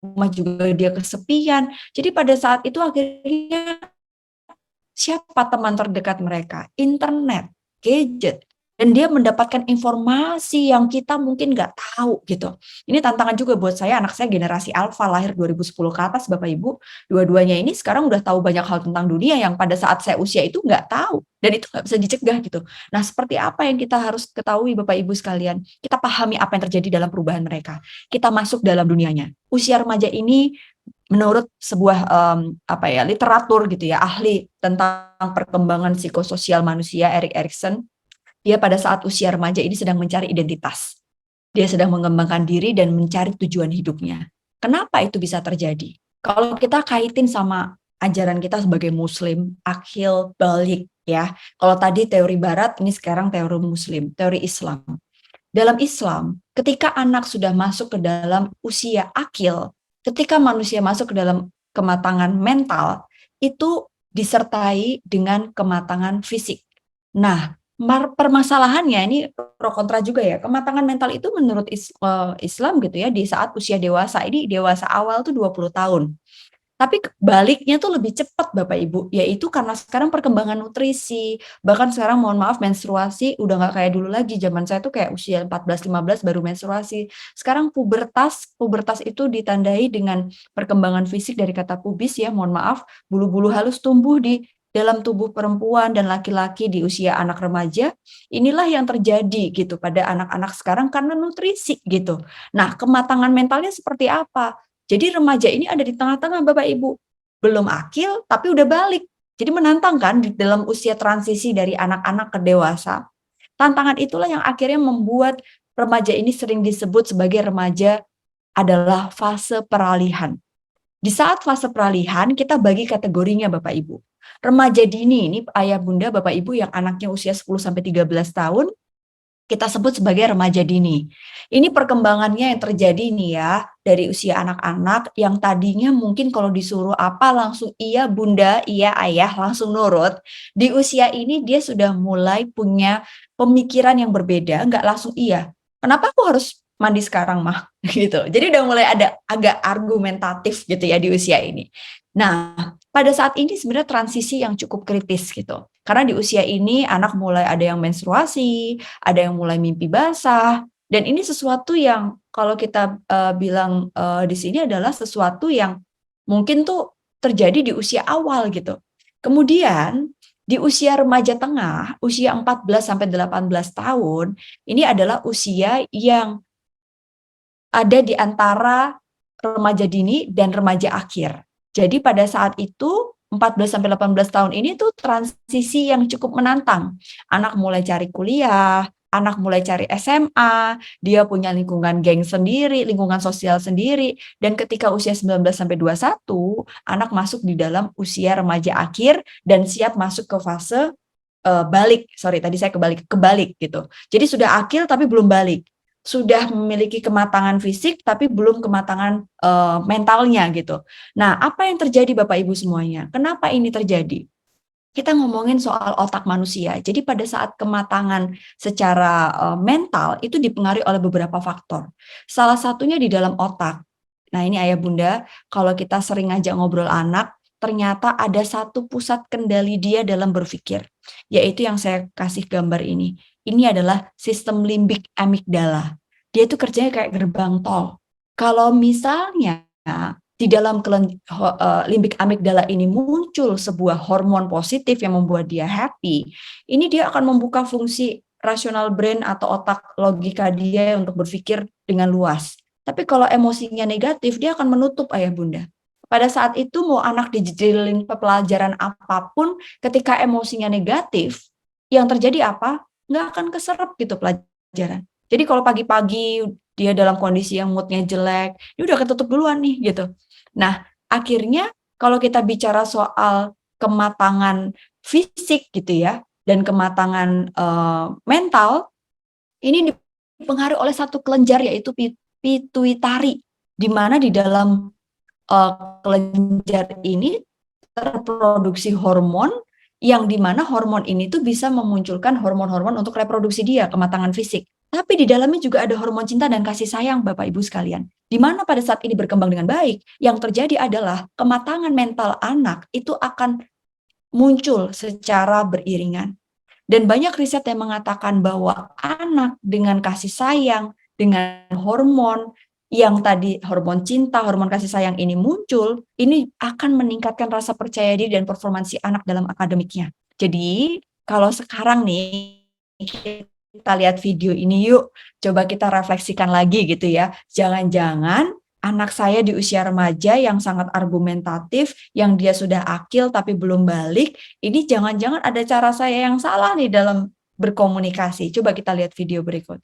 rumah juga dia kesepian. Jadi pada saat itu akhirnya siapa teman terdekat mereka? Internet, gadget. Dan dia mendapatkan informasi yang kita mungkin nggak tahu gitu. Ini tantangan juga buat saya, anak saya generasi alfa lahir 2010 ke atas Bapak Ibu. Dua-duanya ini sekarang udah tahu banyak hal tentang dunia yang pada saat saya usia itu nggak tahu. Dan itu nggak bisa dicegah gitu. Nah seperti apa yang kita harus ketahui Bapak Ibu sekalian? Kita pahami apa yang terjadi dalam perubahan mereka. Kita masuk dalam dunianya. Usia remaja ini menurut sebuah literatur gitu ya, ahli tentang perkembangan psikososial manusia Erik Erikson, dia pada saat usia remaja ini sedang mencari identitas. Dia sedang mengembangkan diri dan mencari tujuan hidupnya. Kenapa itu bisa terjadi? Kalau kita kaitin sama ajaran kita sebagai Muslim, akhil balik ya. Kalau tadi teori Barat, ini sekarang teori Muslim, teori Islam. Dalam Islam, ketika anak sudah masuk ke dalam usia akil, ketika manusia masuk ke dalam kematangan mental, itu disertai dengan kematangan fisik. Nah, permasalahannya ini pro kontra juga ya. Kematangan mental itu menurut Islam gitu ya, di saat usia dewasa, ini dewasa awal tuh 20 tahun. Tapi baliknya tuh lebih cepat Bapak Ibu, yaitu karena sekarang perkembangan nutrisi, bahkan sekarang mohon maaf menstruasi udah nggak kayak dulu lagi. Zaman saya tuh kayak usia 14-15 baru menstruasi. Sekarang pubertas itu ditandai dengan perkembangan fisik dari kata pubis ya, mohon maaf, bulu-bulu halus tumbuh di dalam tubuh perempuan dan laki-laki di usia anak remaja. Inilah yang terjadi gitu pada anak-anak sekarang karena nutrisi gitu. Nah, kematangan mentalnya seperti apa? Jadi remaja ini ada di tengah-tengah Bapak Ibu. Belum akil tapi udah balik. Jadi menantang kan di dalam usia transisi dari anak-anak ke dewasa. Tantangan itulah yang akhirnya membuat remaja ini sering disebut sebagai remaja adalah fase peralihan. Di saat fase peralihan kita bagi kategorinya Bapak Ibu. Remaja dini ini ayah bunda Bapak Ibu yang anaknya usia 10-13 tahun, kita sebut sebagai remaja dini. Ini perkembangannya yang terjadi nih ya, dari usia anak-anak yang tadinya mungkin kalau disuruh apa langsung iya bunda, iya ayah, langsung nurut. Di usia ini dia sudah mulai punya pemikiran yang berbeda, nggak langsung iya. Kenapa aku harus mandi sekarang mah? Gitu. Jadi udah mulai ada agak argumentatif gitu ya di usia ini. Nah, pada saat ini sebenarnya transisi yang cukup kritis gitu. Karena di usia ini anak mulai ada yang menstruasi, ada yang mulai mimpi basah, dan ini sesuatu yang kalau kita bilang di sini adalah sesuatu yang mungkin tuh terjadi di usia awal gitu. Kemudian di usia remaja tengah, usia 14-18 tahun, ini adalah usia yang ada di antara remaja dini dan remaja akhir. Jadi pada saat itu 14-18 tahun ini tuh transisi yang cukup menantang. Anak mulai cari kuliah, anak mulai cari SMA, dia punya lingkungan geng sendiri, lingkungan sosial sendiri, dan ketika usia 19-21, anak masuk di dalam usia remaja akhir dan siap masuk ke fase tadi saya kebalik gitu. Jadi sudah akil tapi belum balik. Sudah memiliki kematangan fisik tapi belum kematangan mentalnya gitu. Nah, apa yang terjadi Bapak Ibu semuanya? Kenapa ini terjadi? Kita ngomongin soal otak manusia. Jadi pada saat kematangan secara mental itu dipengaruhi oleh beberapa faktor. Salah satunya di dalam otak. Nah, ini ayah bunda, kalau kita sering ngajak ngobrol anak, ternyata ada satu pusat kendali dia dalam berpikir, yaitu yang saya kasih gambar ini. Ini adalah sistem limbik amigdala. Dia itu kerjanya kayak gerbang tol. Kalau misalnya di dalam limbik amigdala ini muncul sebuah hormon positif yang membuat dia happy, ini dia akan membuka fungsi rasional brain atau otak logika dia untuk berpikir dengan luas. Tapi kalau emosinya negatif, dia akan menutup ayah bunda. Pada saat itu mau anak dijelilin pelajaran apapun, ketika emosinya negatif, yang terjadi apa? nggak akan keserap gitu pelajaran. Jadi kalau pagi-pagi dia dalam kondisi yang moodnya jelek, dia udah ketutup duluan nih gitu. Nah, akhirnya kalau kita bicara soal kematangan fisik gitu ya, dan kematangan mental, ini dipengaruhi oleh satu kelenjar yaitu pituitari, di mana di dalam kelenjar ini terproduksi hormon yang dimana hormon ini tuh bisa memunculkan hormon-hormon untuk reproduksi dia, kematangan fisik. Tapi di dalamnya juga ada hormon cinta dan kasih sayang, Bapak Ibu sekalian. Di mana pada saat ini berkembang dengan baik, yang terjadi adalah kematangan mental anak itu akan muncul secara beriringan. Dan banyak riset yang mengatakan bahwa anak dengan kasih sayang, dengan hormon yang tadi hormon cinta, hormon kasih sayang ini muncul, ini akan meningkatkan rasa percaya diri dan performansi anak dalam akademiknya. Jadi, kalau sekarang nih kita lihat video ini yuk, coba kita refleksikan lagi gitu ya. Jangan-jangan anak saya di usia remaja yang sangat argumentatif, yang dia sudah akil tapi belum balik, ini jangan-jangan ada cara saya yang salah nih dalam berkomunikasi. Coba kita lihat video berikut.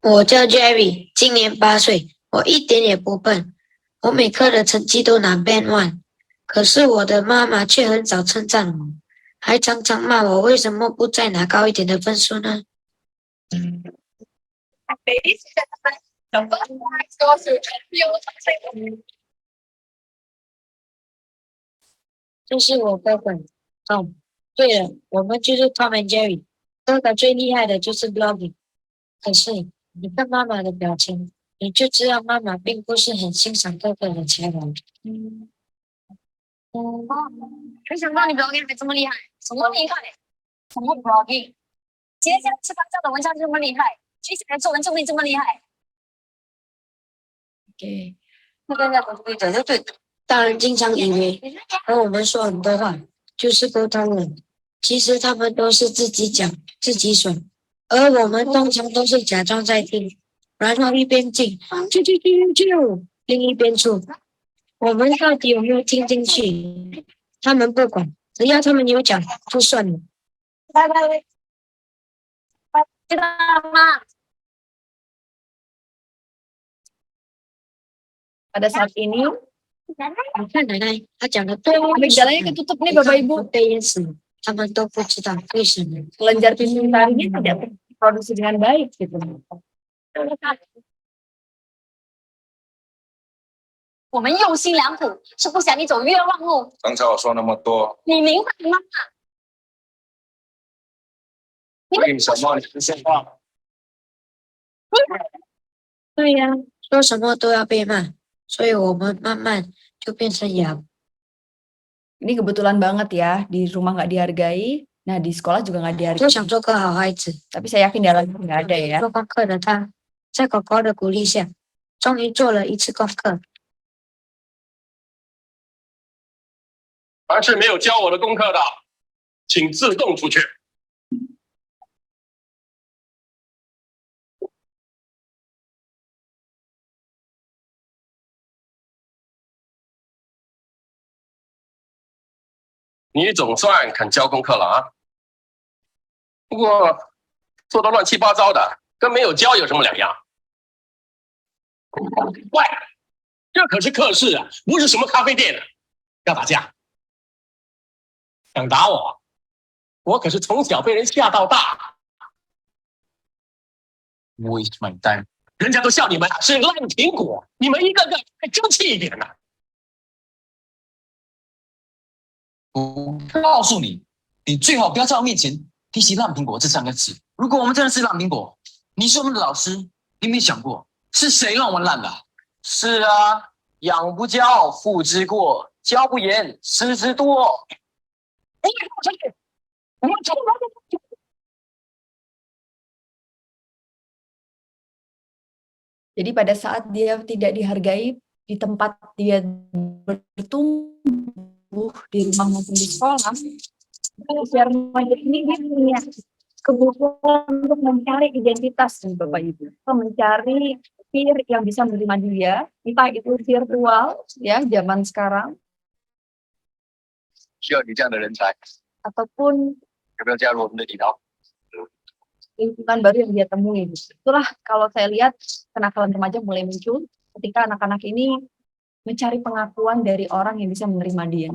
我叫 Jerry，今年8岁，我一点也不笨，我每科的成绩都拿 Band One，可是我的妈妈却很少称赞我，还常常骂我为什么不再拿高一点的分数呢？这是我哥哥 Tom。对了，我们就是 Tom and Jerry。哥哥最厉害的就是 blogging，可是你看妈妈的表情，你就知道妈妈并不是很欣赏哥哥的才华。没想到你 blogging 还这么厉害，什么厉害？什么 blogging？节假吃饭照的文章这么厉害，接下来作文就会这么厉害。 Oke. 那个那个规则就对，大人经常以为和我们说很多话就是沟通了，其实他们都是自己讲自己说，而我们通常都是假装在听，然后一边进就另一边出，我们到底有没有听进去？他们不管，只要他们有讲就算了。拜拜，知道吗？ Pada saat ini, 你看奶奶，她讲的对， amigdalanya ketutup nih Bapak Ibu. 被淹死，他们都不知道为什么。 Kelenjar pituitarinya tidak terproduksi dengan baik gitu. 我们用心良苦，是不想你走冤枉路。刚才我说那么多，你明白吗？为什么你不说话？对呀、说什么都要被骂，所以我们慢慢就变成哑。 Ini kebetulan banget ya, di rumah nggak dihargai, nah di sekolah juga nggak 就 dihargai. 想做个好孩子， Tapi saya yakin di dalam nggak ada ya. 做功课的他，在狗狗的鼓励下，终于做了一次功课。 凡是没有交我的功课的，请自动出去。 你总算肯交功课了啊！不过做的乱七八糟的，跟没有交有什么两样？喂，这可是课室啊，不是什么咖啡店啊！要打架？想打我？我可是从小被人吓到大。Waste my time！人家都笑你们是烂苹果，你们一个个还争气一点呢。 我告诉你，你最好不要在我面前提起烂苹果这3个字。如果我们真的是烂苹果，你是我们的老师，你有没有想过是谁让我们烂的？是啊，养不教，父之过；教不严，师之惰。Jadi pada saat dia tidak dihargai di tempat dia bertumbuh di rumah maupun di sekolah, usia remaja ini dia punya kebutuhan untuk mencari identitas, Bapak Ibu, mencari peer yang bisa menerima dia, entah itu virtual ya zaman sekarang 需要你这样的人才， ataupun 要不要加入我们的李导？ lingkungan baru yang dia temui. Itulah kalau saya lihat kenakalan remaja mulai muncul ketika anak-anak ini mencari pengakuan dari orang yang bisa menerima dia.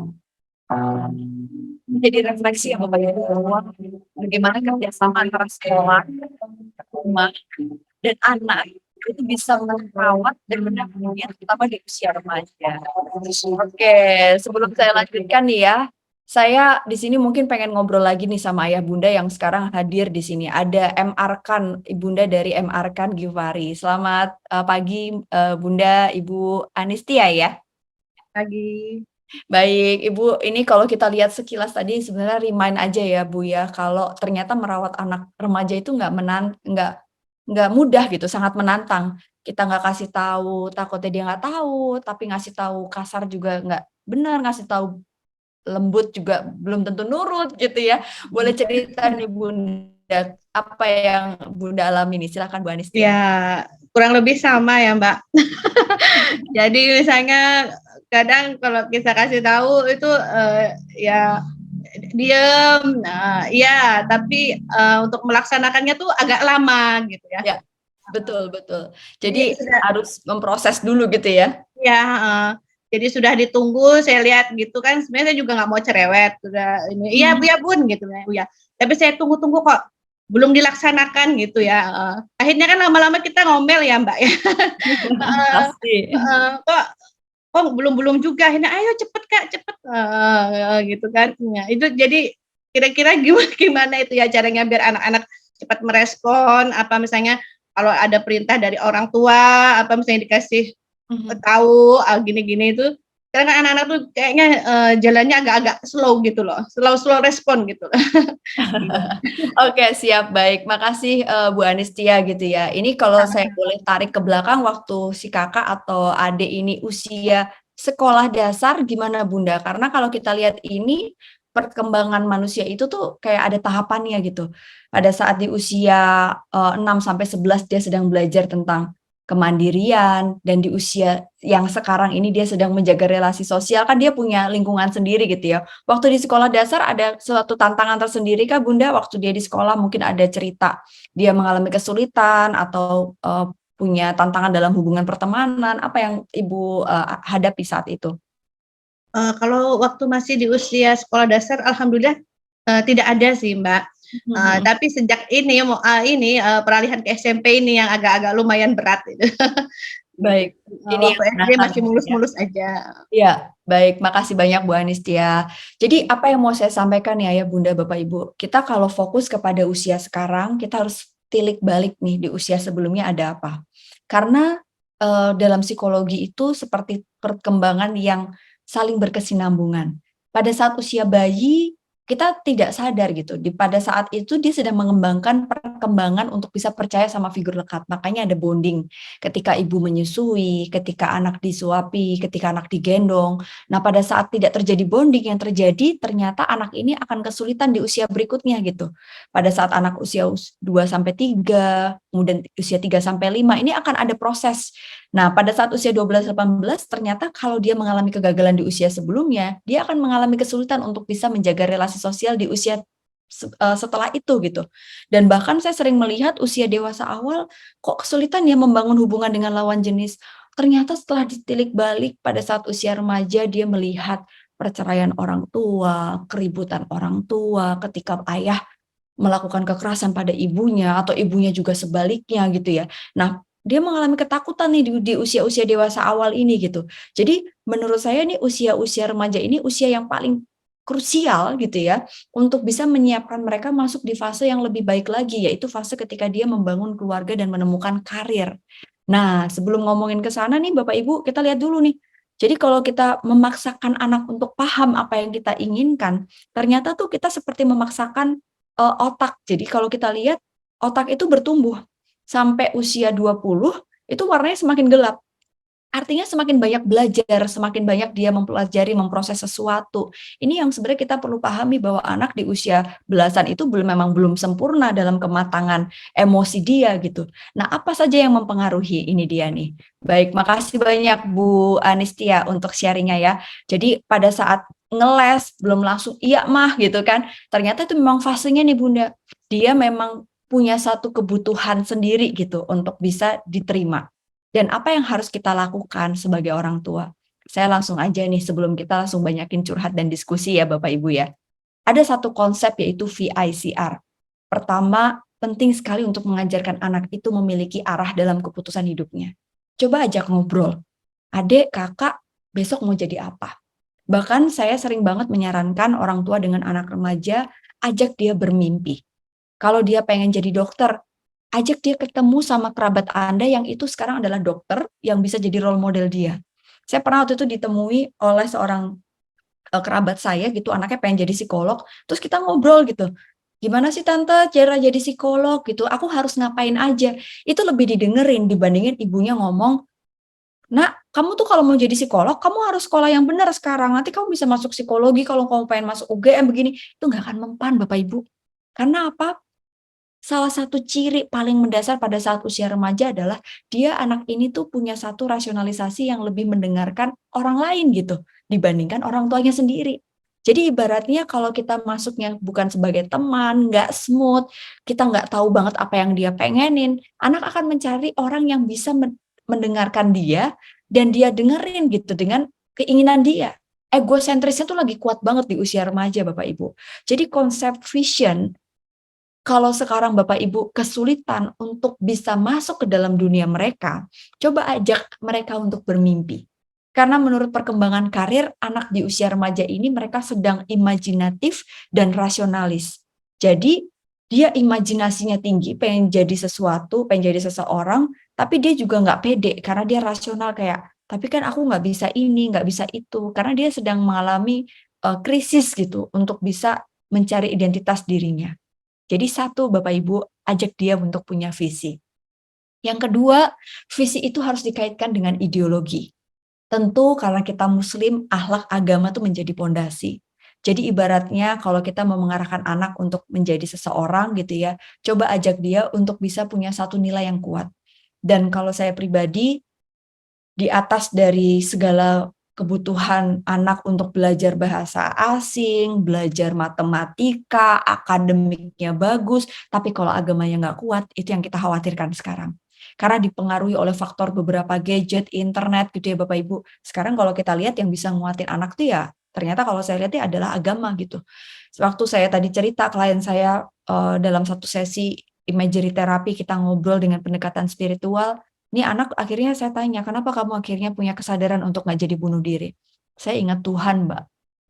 Jadi refleksi ya Bapak Ibu bahwa bagaimana kerjasama antara sekolah, rumah, dan anak itu bisa merawat dan mendampinginya terutama di usia remaja. Oke, sebelum saya lanjutkan nih ya, saya di sini mungkin pengen ngobrol lagi nih sama ayah bunda yang sekarang hadir di sini. Ada M. Arkan, ibunda dari M. Arkan Givari. Selamat pagi Bunda Ibu Anistia ya. Pagi. Baik, Ibu, ini kalau kita lihat sekilas tadi sebenarnya remind aja ya Bu ya, kalau ternyata merawat anak remaja itu nggak mudah gitu, sangat menantang. Kita nggak kasih tahu, takutnya dia nggak tahu, tapi ngasih tahu kasar juga nggak benar, ngasih tahu lembut juga belum tentu nurut gitu ya. Boleh cerita nih Bunda, apa yang Bunda alami nih? Silakan Bu Anistia. Ya, kurang lebih sama ya Mbak. Jadi misalnya kadang kalau kita kasih tahu itu ya diem, ya tapi untuk melaksanakannya tuh agak lama gitu ya. Ya, betul. Jadi harus memproses dulu gitu ya. Ya, jadi sudah ditunggu, saya lihat gitu kan, sebenarnya saya juga nggak mau cerewet, sudah ini, iya Bu ya Bun gitu ya. Tapi saya tunggu kok belum dilaksanakan gitu ya. Akhirnya kan lama-lama kita ngomel ya Mbak ya. Pasti. Kok belum juga, akhirnya ayo cepet Kak, cepet gitu kan. Ya, itu jadi kira-kira gimana itu ya caranya biar anak-anak cepat merespon, apa misalnya kalau ada perintah dari orang tua, apa misalnya dikasih tahu gini-gini itu, karena anak-anak tuh kayaknya jalannya agak-agak slow gitu loh, slow respon gitu. Oke, siap, baik. Makasih Bu Anistia gitu ya. Ini kalau saya boleh tarik ke belakang waktu si kakak atau adik ini usia sekolah dasar gimana Bunda? Karena kalau kita lihat ini perkembangan manusia itu tuh kayak ada tahapannya gitu. Pada saat di usia 6 sampai 11 dia sedang belajar tentang kemandirian, dan di usia yang sekarang ini dia sedang menjaga relasi sosial, kan dia punya lingkungan sendiri gitu ya. Waktu di sekolah dasar ada suatu tantangan tersendiri kah Bunda? Waktu dia di sekolah mungkin ada cerita dia mengalami kesulitan atau punya tantangan dalam hubungan pertemanan, apa yang Ibu hadapi saat itu? Kalau waktu masih di usia sekolah dasar, alhamdulillah tidak ada sih Mbak. Tapi sejak ini peralihan ke SMP ini yang agak-agak lumayan berat itu. Baik, ini waktu SD masih mulus-mulus aja. Ya, baik, makasih banyak Bu Anistia. Jadi apa yang mau saya sampaikan ya Bunda Bapak Ibu, kita kalau fokus kepada usia sekarang, kita harus tilik balik nih di usia sebelumnya ada apa. Karena dalam psikologi itu seperti perkembangan yang saling berkesinambungan. Pada saat usia bayi, kita tidak sadar gitu. Pada saat itu dia sedang mengembangkan perkembangan untuk bisa percaya sama figur lekat. Makanya ada bonding. Ketika ibu menyusui, ketika anak disuapi, ketika anak digendong. Nah, pada saat tidak terjadi bonding yang terjadi, ternyata anak ini akan kesulitan di usia berikutnya gitu. Pada saat anak usia 2 sampai 3, kemudian usia 3 sampai 5, ini akan ada proses. Nah, pada saat usia 12-18, ternyata kalau dia mengalami kegagalan di usia sebelumnya, dia akan mengalami kesulitan untuk bisa menjaga relasi sosial di usia setelah itu gitu. Dan bahkan saya sering melihat usia dewasa awal, kok kesulitan ya membangun hubungan dengan lawan jenis. Ternyata setelah ditilik balik pada saat usia remaja, dia melihat perceraian orang tua, keributan orang tua, ketika ayah melakukan kekerasan pada ibunya, atau ibunya juga sebaliknya gitu ya. Nah, dia mengalami ketakutan nih di usia-usia dewasa awal ini gitu. Jadi menurut saya nih usia-usia remaja ini usia yang paling krusial gitu ya untuk bisa menyiapkan mereka masuk di fase yang lebih baik lagi, yaitu fase ketika dia membangun keluarga dan menemukan karir. Nah, sebelum ngomongin ke sana nih Bapak Ibu, kita lihat dulu nih. Jadi kalau kita memaksakan anak untuk paham apa yang kita inginkan, ternyata tuh kita seperti memaksakan otak. Jadi kalau kita lihat otak itu bertumbuh sampai usia 20 itu warnanya semakin gelap. Artinya semakin banyak belajar, semakin banyak dia mempelajari, memproses sesuatu. Ini yang sebenarnya kita perlu pahami bahwa anak di usia belasan itu memang belum sempurna dalam kematangan emosi dia gitu. Nah, apa saja yang mempengaruhi ini dia nih? Baik, makasih banyak Bu Anistia untuk sharingnya ya. Jadi pada saat ngeles, belum langsung iya mah gitu kan. Ternyata itu memang fasenya nih Bunda. Dia memang punya satu kebutuhan sendiri gitu untuk bisa diterima. Dan apa yang harus kita lakukan sebagai orang tua? Saya langsung aja nih sebelum kita langsung banyakin curhat dan diskusi ya Bapak Ibu ya. Ada satu konsep yaitu VICR. Pertama, penting sekali untuk mengajarkan anak itu memiliki arah dalam keputusan hidupnya. Coba ajak ngobrol. Adik, kakak, besok mau jadi apa? Bahkan saya sering banget menyarankan orang tua dengan anak remaja, ajak dia bermimpi. Kalau dia pengen jadi dokter, ajak dia ketemu sama kerabat Anda yang itu sekarang adalah dokter yang bisa jadi role model dia. Saya pernah waktu itu ditemui oleh seorang kerabat saya gitu, anaknya pengen jadi psikolog, terus kita ngobrol gitu. Gimana sih tante cara jadi psikolog gitu, aku harus ngapain aja. Itu lebih didengerin dibandingin ibunya ngomong, "Nak, kamu tuh kalau mau jadi psikolog, kamu harus sekolah yang benar sekarang. Nanti kamu bisa masuk psikologi kalau kamu pengen masuk UGM begini." Itu nggak akan mempan Bapak Ibu. Karena apa? Salah satu ciri paling mendasar pada saat usia remaja adalah dia anak ini tuh punya satu rasionalisasi yang lebih mendengarkan orang lain gitu dibandingkan orang tuanya sendiri. Jadi ibaratnya kalau kita masuknya bukan sebagai teman, nggak smooth, kita nggak tahu banget apa yang dia pengenin, anak akan mencari orang yang bisa mendengarkan dia dan dia dengerin gitu dengan keinginan dia. Egosentrisnya tuh lagi kuat banget di usia remaja Bapak Ibu. Jadi konsep vision, kalau sekarang Bapak Ibu kesulitan untuk bisa masuk ke dalam dunia mereka, coba ajak mereka untuk bermimpi. Karena menurut perkembangan karir, anak di usia remaja ini mereka sedang imajinatif dan rasionalis. Jadi dia imajinasinya tinggi, pengen jadi sesuatu, pengen jadi seseorang, tapi dia juga nggak pede karena dia rasional kayak, tapi kan aku nggak bisa ini, nggak bisa itu. Karena dia sedang mengalami krisis gitu untuk bisa mencari identitas dirinya. Jadi satu, Bapak Ibu, ajak dia untuk punya visi. Yang kedua, visi itu harus dikaitkan dengan ideologi. Tentu karena kita muslim, akhlak agama itu menjadi pondasi. Jadi ibaratnya kalau kita mau mengarahkan anak untuk menjadi seseorang gitu ya, coba ajak dia untuk bisa punya satu nilai yang kuat. Dan kalau saya pribadi, di atas dari segala kebutuhan anak untuk belajar bahasa asing, belajar matematika, akademiknya bagus, tapi kalau agamanya nggak kuat, itu yang kita khawatirkan sekarang. Karena dipengaruhi oleh faktor beberapa gadget, internet gitu ya Bapak Ibu. Sekarang kalau kita lihat yang bisa nguatin anak tuh ya, ternyata kalau saya lihatnya adalah agama gitu. Waktu saya tadi cerita, klien saya dalam satu sesi imagery terapi, kita ngobrol dengan pendekatan spiritual, ini anak akhirnya saya tanya, kenapa kamu akhirnya punya kesadaran untuk nggak jadi bunuh diri? Saya ingat Tuhan, Mbak.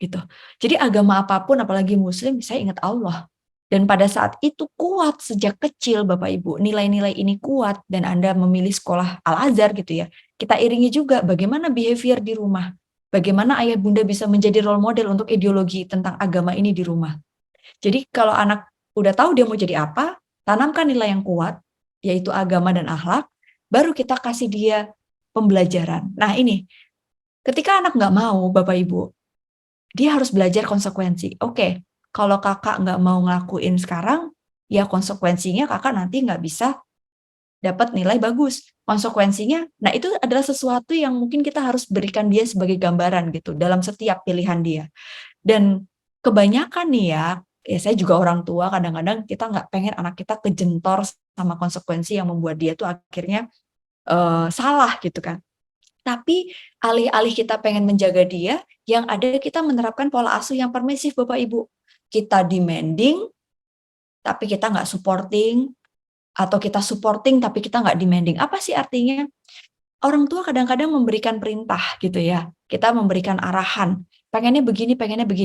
Gitu. Jadi agama apapun, apalagi Muslim, saya ingat Allah. Dan pada saat itu kuat sejak kecil, Bapak Ibu. Nilai-nilai ini kuat dan Anda memilih sekolah Al-Azhar gitu ya. Kita iringi juga bagaimana behavior di rumah. Bagaimana ayah bunda bisa menjadi role model untuk ideologi tentang agama ini di rumah. Jadi kalau anak udah tahu dia mau jadi apa, tanamkan nilai yang kuat, yaitu agama dan akhlak, baru kita kasih dia pembelajaran. Nah ini, ketika anak nggak mau, Bapak Ibu, dia harus belajar konsekuensi. Oke, kalau kakak nggak mau ngelakuin sekarang, ya konsekuensinya kakak nanti nggak bisa dapat nilai bagus. Konsekuensinya, nah itu adalah sesuatu yang mungkin kita harus berikan dia sebagai gambaran gitu, dalam setiap pilihan dia. Dan kebanyakan nih ya saya juga orang tua, kadang-kadang kita nggak pengen anak kita kejentor sama konsekuensi yang membuat dia tuh akhirnya salah gitu kan. Tapi alih-alih kita pengen menjaga dia, yang ada kita menerapkan pola asuh yang permisif Bapak Ibu. Kita demanding, tapi kita nggak supporting, atau kita supporting tapi kita nggak demanding. Apa sih artinya? Orang tua kadang-kadang memberikan perintah gitu ya. Kita memberikan arahan. Pengennya begini,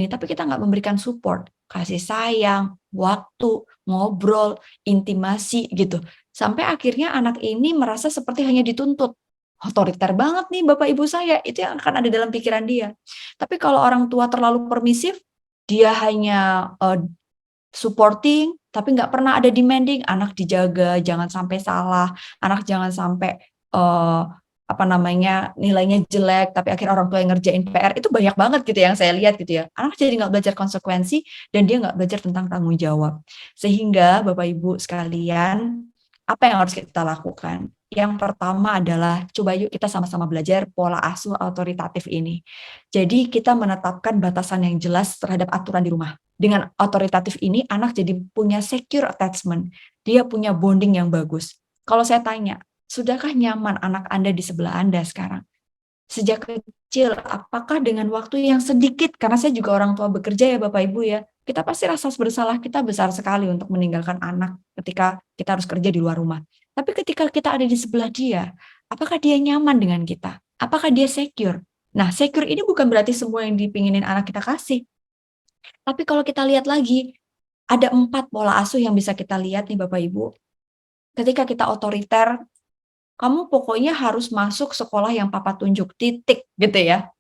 tapi kita nggak memberikan support. Kasih sayang, waktu, ngobrol, intimasi gitu. Sampai akhirnya anak ini merasa seperti hanya dituntut. Otoriter banget nih Bapak Ibu saya. Itu yang akan ada dalam pikiran dia. Tapi kalau orang tua terlalu permisif, dia hanya supporting, tapi nggak pernah ada demanding. Anak dijaga, jangan sampai salah. Anak jangan sampai nilainya jelek, tapi akhirnya orang tua yang ngerjain PR, itu banyak banget gitu yang saya lihat gitu ya. Anak jadi nggak belajar konsekuensi dan dia nggak belajar tentang tanggung jawab. Sehingga Bapak Ibu sekalian, apa yang harus kita lakukan? Yang pertama adalah coba yuk kita sama-sama belajar pola asuh otoritatif ini. Jadi kita menetapkan batasan yang jelas terhadap aturan di rumah. Dengan otoritatif ini anak jadi punya secure attachment. Dia punya bonding yang bagus. Kalau saya tanya, sudahkah nyaman anak Anda di sebelah Anda sekarang? Sejak kecil, apakah dengan waktu yang sedikit, karena saya juga orang tua bekerja ya Bapak Ibu ya, kita pasti rasa bersalah kita besar sekali untuk meninggalkan anak ketika kita harus kerja di luar rumah. Tapi ketika kita ada di sebelah dia, apakah dia nyaman dengan kita? Apakah dia secure? Nah, secure ini bukan berarti semua yang dipinginin anak kita kasih. Tapi kalau kita lihat lagi, ada 4 pola asuh yang bisa kita lihat nih Bapak Ibu. Ketika kita otoriter, kamu pokoknya harus masuk sekolah yang papa tunjuk, titik gitu ya.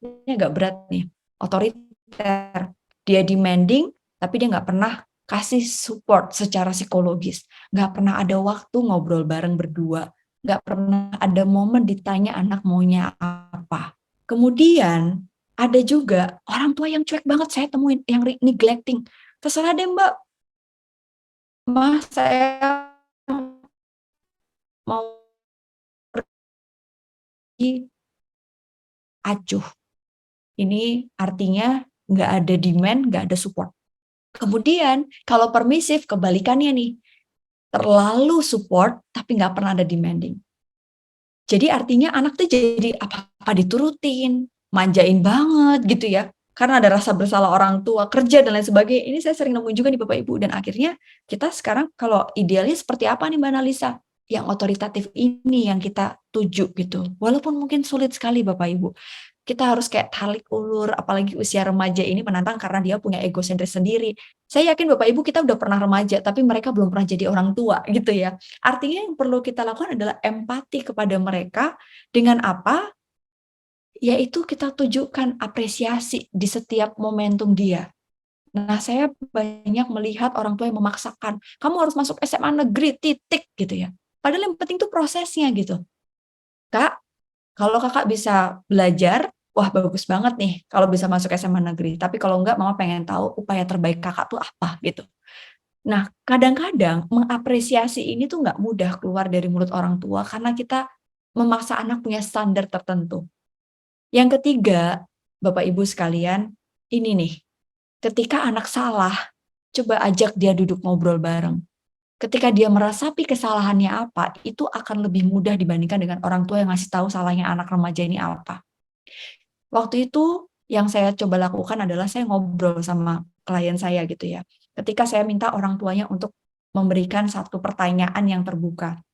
Ini agak berat nih, otoriter. Dia demanding, tapi dia nggak pernah kasih support secara psikologis. Nggak pernah ada waktu ngobrol bareng berdua. Nggak pernah ada momen ditanya anak maunya apa. Kemudian ada juga orang tua yang cuek banget, saya temuin, yang neglecting. Terserah deh Mbak, Mas saya mau pergi, acuh. Ini artinya nggak ada demand, nggak ada support. Kemudian kalau permisif kebalikannya nih, terlalu support tapi nggak pernah ada demanding. Jadi artinya anak tuh jadi apa-apa diturutin, manjain banget gitu ya. Karena ada rasa bersalah orang tua, kerja dan lain sebagainya. Ini saya sering nemuin juga nih Bapak Ibu. Dan akhirnya kita sekarang kalau idealnya seperti apa nih Mbak Analisa? Yang otoritatif ini yang kita tuju gitu. Walaupun mungkin sulit sekali Bapak Ibu. Kita harus kayak tarik ulur, apalagi usia remaja ini menantang karena dia punya egosentris sendiri. Saya yakin Bapak Ibu kita udah pernah remaja, tapi mereka belum pernah jadi orang tua gitu ya. Artinya yang perlu kita lakukan adalah empati kepada mereka dengan apa? Yaitu kita tunjukkan apresiasi di setiap momentum dia. Nah, saya banyak melihat orang tua yang memaksakan, kamu harus masuk SMA negeri, titik gitu ya. Padahal yang penting itu prosesnya gitu. Kak, kalau kakak bisa belajar, wah bagus banget nih kalau bisa masuk SMA negeri. Tapi kalau enggak, mama pengen tahu upaya terbaik kakak tuh apa gitu. Nah, kadang-kadang mengapresiasi ini tuh nggak mudah keluar dari mulut orang tua karena kita memaksa anak punya standar tertentu. Yang ketiga, Bapak Ibu sekalian, ini nih, ketika anak salah, coba ajak dia duduk ngobrol bareng. Ketika dia meresapi kesalahannya apa, itu akan lebih mudah dibandingkan dengan orang tua yang ngasih tahu salahnya anak remaja ini apa. Waktu itu yang saya coba lakukan adalah saya ngobrol sama klien saya gitu ya. Ketika saya minta orang tuanya untuk memberikan satu pertanyaan yang terbuka.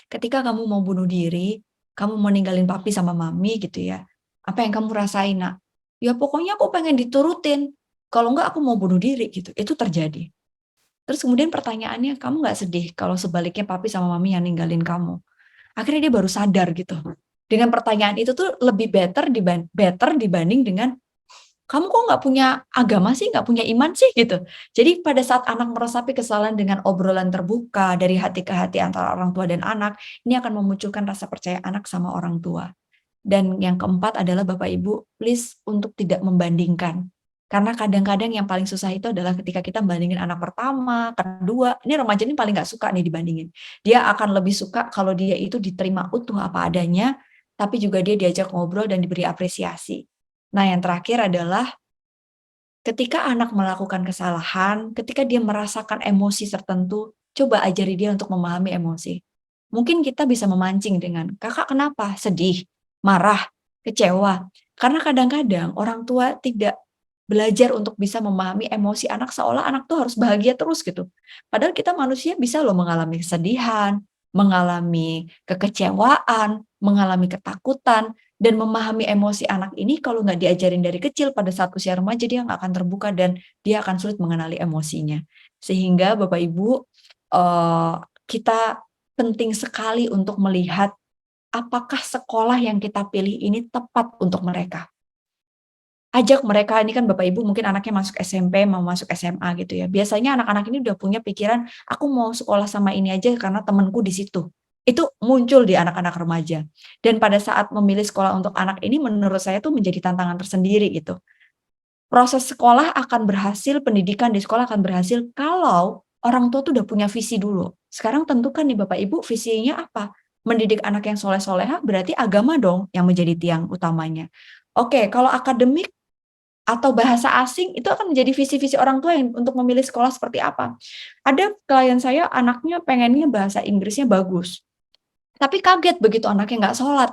Ketika kamu mau bunuh diri, kamu mau ninggalin papi sama mami gitu ya. Apa yang kamu rasain, Nak? Ya pokoknya aku pengen diturutin. Kalau enggak aku mau bunuh diri gitu. Itu terjadi. Terus kemudian pertanyaannya, kamu nggak sedih kalau sebaliknya papi sama mami yang ninggalin kamu? Akhirnya dia baru sadar gitu. Dengan pertanyaan itu tuh lebih better dibanding dengan, kamu kok nggak punya agama sih, nggak punya iman sih gitu. Jadi pada saat anak meresapi kesalahan dengan obrolan terbuka dari hati ke hati antara orang tua dan anak, ini akan memunculkan rasa percaya anak sama orang tua. Dan yang keempat adalah Bapak Ibu, please untuk tidak membandingkan. Karena kadang-kadang yang paling susah itu adalah ketika kita bandingin anak pertama, kedua, ini remaja ini paling nggak suka nih dibandingin. Dia akan lebih suka kalau dia itu diterima utuh apa adanya, tapi juga dia diajak ngobrol dan diberi apresiasi. Nah yang terakhir adalah ketika anak melakukan kesalahan, ketika dia merasakan emosi tertentu, coba ajari dia untuk memahami emosi. Mungkin kita bisa memancing dengan, kakak kenapa? Sedih, marah, kecewa. Karena kadang-kadang orang tua tidak belajar untuk bisa memahami emosi anak seolah anak tuh harus bahagia terus gitu. Padahal kita manusia bisa loh mengalami kesedihan, mengalami kekecewaan, mengalami ketakutan, dan memahami emosi anak ini kalau nggak diajarin dari kecil pada saat usia remaja dia nggak akan terbuka dan dia akan sulit mengenali emosinya. Sehingga Bapak Ibu, kita penting sekali untuk melihat apakah sekolah yang kita pilih ini tepat untuk mereka. Ajak mereka, ini kan Bapak Ibu mungkin anaknya masuk SMP, mau masuk SMA gitu ya. Biasanya anak-anak ini udah punya pikiran, aku mau sekolah sama ini aja karena temanku di situ. Itu muncul di anak-anak remaja. Dan pada saat memilih sekolah untuk anak ini menurut saya tuh menjadi tantangan tersendiri gitu. Proses sekolah akan berhasil, pendidikan di sekolah akan berhasil kalau orang tua tuh udah punya visi dulu. Sekarang tentukan nih Bapak Ibu visinya apa? mendidik anak yang soleh-soleha berarti agama dong yang menjadi tiang utamanya. Oke, kalau akademik atau bahasa asing itu akan menjadi visi-visi orang tua yang untuk memilih sekolah seperti apa. Ada klien saya anaknya pengennya bahasa Inggrisnya bagus, tapi kaget begitu anaknya nggak sholat.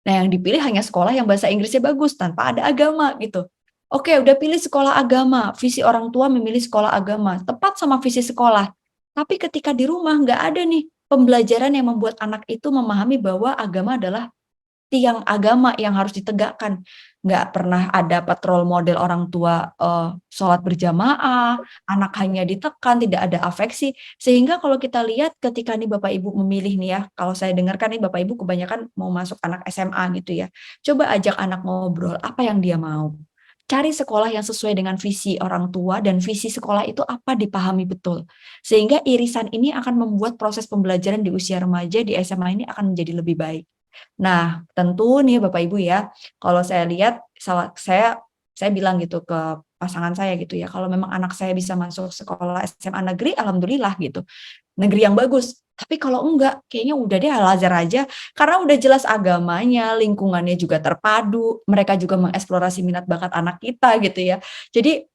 Nah, yang dipilih hanya sekolah yang bahasa Inggrisnya bagus tanpa ada agama gitu. Oke, udah pilih sekolah agama, visi orang tua memilih sekolah agama, tepat sama visi sekolah. Tapi ketika di rumah nggak ada nih pembelajaran yang membuat anak itu memahami bahwa agama adalah tiang agama yang harus ditegakkan. Nggak pernah ada patrol model orang tua sholat berjamaah, anak hanya ditekan, tidak ada afeksi. Sehingga kalau kita lihat ketika nih Bapak Ibu memilih nih ya, kalau saya dengarkan nih Bapak Ibu kebanyakan mau masuk anak SMA gitu ya. Coba ajak anak ngobrol, apa yang dia mau. Cari sekolah yang sesuai dengan visi orang tua dan visi sekolah itu apa dipahami betul. Sehingga irisan ini akan membuat proses pembelajaran di usia remaja di SMA ini akan menjadi lebih baik. Nah, tentu nih Bapak Ibu ya, kalau saya lihat saya bilang gitu ke pasangan saya gitu ya, kalau memang anak saya bisa masuk sekolah SMA negeri, alhamdulillah gitu. Negeri yang bagus. Tapi kalau enggak, kayaknya udah deh Al-Azhar aja, karena udah jelas agamanya, lingkungannya juga terpadu, mereka juga mengeksplorasi minat bakat anak kita gitu ya. Jadi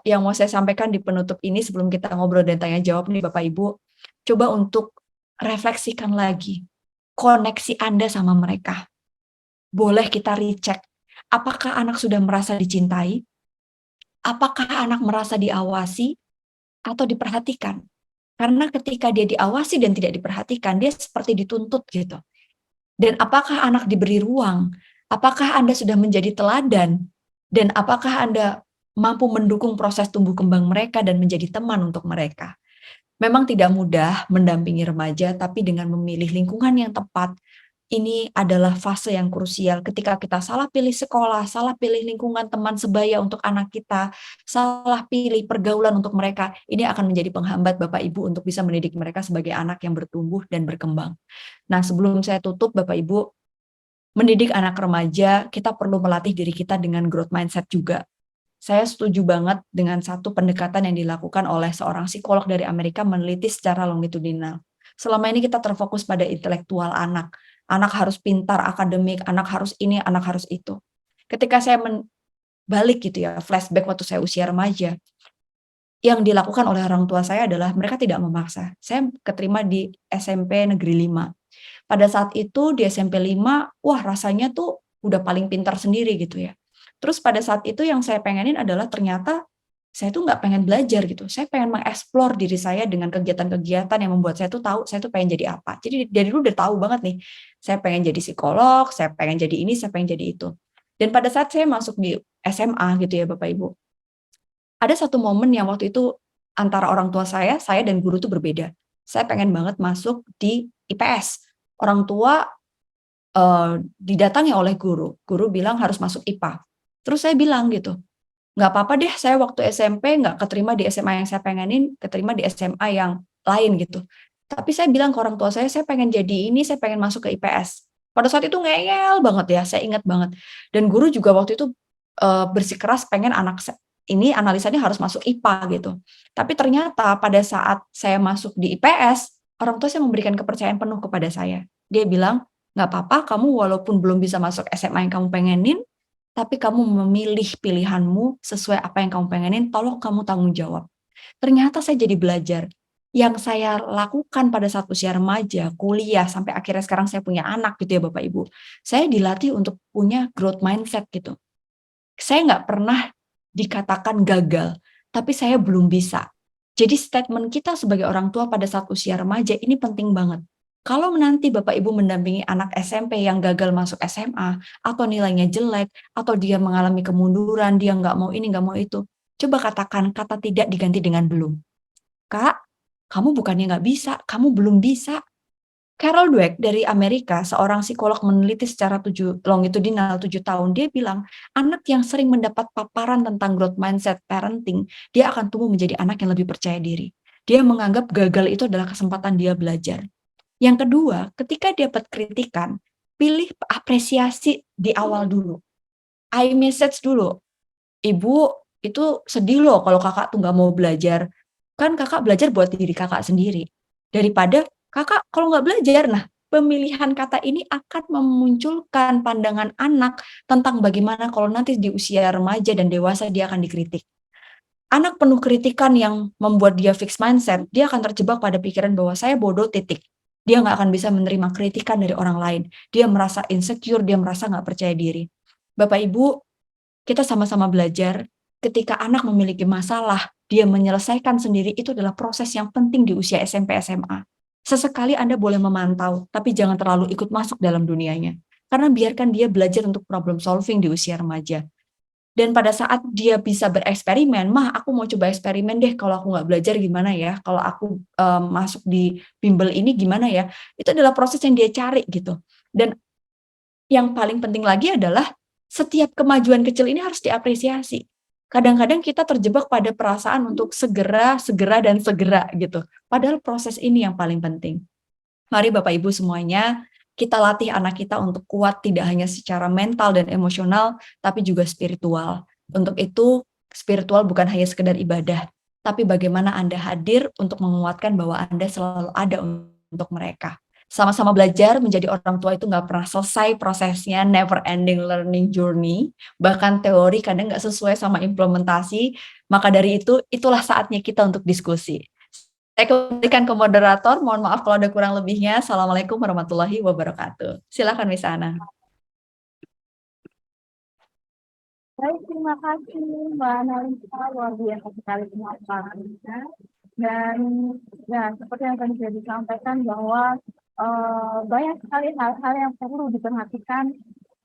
yang mau saya sampaikan di penutup ini sebelum kita ngobrol dan tanya jawab nih Bapak Ibu, coba untuk refleksikan lagi koneksi Anda sama mereka. Boleh kita recheck, apakah anak sudah merasa dicintai? Apakah anak merasa diawasi atau diperhatikan? Karena ketika dia diawasi dan tidak diperhatikan, dia seperti dituntut gitu. Dan apakah anak diberi ruang? Apakah Anda sudah menjadi teladan? Dan apakah Anda mampu mendukung proses tumbuh kembang mereka dan menjadi teman untuk mereka? Memang tidak mudah mendampingi remaja, tapi dengan memilih lingkungan yang tepat, ini adalah fase yang krusial. Ketika kita salah pilih sekolah, salah pilih lingkungan teman sebaya untuk anak kita, salah pilih pergaulan untuk mereka, ini akan menjadi penghambat Bapak Ibu untuk bisa mendidik mereka sebagai anak yang bertumbuh dan berkembang. Nah, sebelum saya tutup, Bapak Ibu, mendidik anak remaja, kita perlu melatih diri kita dengan growth mindset juga. Saya setuju banget dengan satu pendekatan yang dilakukan oleh seorang psikolog dari Amerika meneliti secara longitudinal. Selama ini kita terfokus pada intelektual anak. Anak harus pintar akademik, anak harus ini, anak harus itu. Ketika saya balik gitu ya, flashback waktu saya usia remaja, yang dilakukan oleh orang tua saya adalah mereka tidak memaksa. Saya keterima di SMP Negeri 5. Pada saat itu di SMP 5, wah rasanya tuh udah paling pintar sendiri gitu ya. Terus pada saat itu yang saya pengenin adalah ternyata saya tuh nggak pengen belajar gitu. Saya pengen mengeksplor diri saya dengan kegiatan-kegiatan yang membuat saya tuh tahu saya tuh pengen jadi apa. Jadi dari dulu udah tahu banget nih, saya pengen jadi psikolog, saya pengen jadi ini, saya pengen jadi itu. Dan pada saat saya masuk di SMA gitu ya Bapak Ibu, ada satu momen yang waktu itu antara orang tua saya dan guru tuh berbeda. Saya pengen banget masuk di IPS. Orang tua didatangi oleh guru. Guru bilang harus masuk IPA. Terus saya bilang gitu, nggak apa-apa deh saya waktu SMP nggak keterima di SMA yang saya pengenin, keterima di SMA yang lain gitu. Tapi saya bilang ke orang tua saya pengen jadi ini, saya pengen masuk ke IPS. Pada saat itu ngeyel banget ya, saya ingat banget. Dan guru juga waktu itu bersikeras pengen anak ini analisanya harus masuk IPA gitu. Tapi ternyata pada saat saya masuk di IPS, orang tua saya memberikan kepercayaan penuh kepada saya. Dia bilang, nggak apa-apa, kamu walaupun belum bisa masuk SMA yang kamu pengenin, tapi kamu memilih pilihanmu sesuai apa yang kamu pengenin, tolong kamu tanggung jawab. Ternyata saya jadi belajar. Yang saya lakukan pada saat usia remaja, kuliah, sampai akhirnya sekarang saya punya anak gitu ya Bapak Ibu. Saya dilatih untuk punya growth mindset gitu. Saya nggak pernah dikatakan gagal, tapi saya belum bisa. Jadi statement kita sebagai orang tua pada saat usia remaja ini penting banget. Kalau nanti Bapak Ibu mendampingi anak SMP yang gagal masuk SMA, atau nilainya jelek, atau dia mengalami kemunduran, dia nggak mau ini, nggak mau itu, coba katakan kata tidak diganti dengan belum. Kak, kamu bukannya nggak bisa, kamu belum bisa. Carol Dweck dari Amerika, seorang psikolog meneliti secara longitudinal 7 tahun, dia bilang, anak yang sering mendapat paparan tentang growth mindset parenting, dia akan tumbuh menjadi anak yang lebih percaya diri. Dia menganggap gagal itu adalah kesempatan dia belajar. Yang kedua, ketika dapat kritikan, pilih apresiasi di awal dulu. I message dulu. Ibu, itu sedih loh kalau kakak tuh nggak mau belajar. Kan kakak belajar buat diri kakak sendiri. Daripada kakak kalau nggak belajar, nah pemilihan kata ini akan memunculkan pandangan anak tentang bagaimana kalau nanti di usia remaja dan dewasa dia akan dikritik. Anak penuh kritikan yang membuat dia fix mindset, dia akan terjebak pada pikiran bahwa saya bodoh, titik. Dia nggak akan bisa menerima kritikan dari orang lain. Dia merasa insecure, dia merasa nggak percaya diri. Bapak Ibu, kita sama-sama belajar ketika anak memiliki masalah, dia menyelesaikan sendiri, itu adalah proses yang penting di usia SMP SMA. Sesekali Anda boleh memantau, tapi jangan terlalu ikut masuk dalam dunianya. Karena biarkan dia belajar untuk problem solving di usia remaja. Dan pada saat dia bisa bereksperimen, mah aku mau coba eksperimen deh, kalau aku nggak belajar gimana ya, kalau aku masuk di bimbel ini gimana ya, itu adalah proses yang dia cari gitu. Dan yang paling penting lagi adalah setiap kemajuan kecil ini harus diapresiasi. Kadang-kadang kita terjebak pada perasaan untuk segera gitu. Padahal proses ini yang paling penting. Mari Bapak Ibu semuanya, kita latih anak kita untuk kuat tidak hanya secara mental dan emosional, tapi juga spiritual. Untuk itu, spiritual bukan hanya sekedar ibadah, tapi bagaimana Anda hadir untuk menguatkan bahwa Anda selalu ada untuk mereka. Sama-sama belajar menjadi orang tua itu nggak pernah selesai prosesnya, never ending learning journey. Bahkan teori kadang nggak sesuai sama implementasi. Maka dari itu, itulah saatnya kita untuk diskusi. Saya kembalikan ke moderator, mohon maaf kalau ada kurang lebihnya. Assalamualaikum warahmatullahi wabarakatuh. Silakan Miss Ana. Baik, terima kasih Mbak Analisa, luar biasa sekali pemaparannya. Dan ya seperti yang tadi sudah disampaikan bahwa banyak sekali hal-hal yang perlu diperhatikan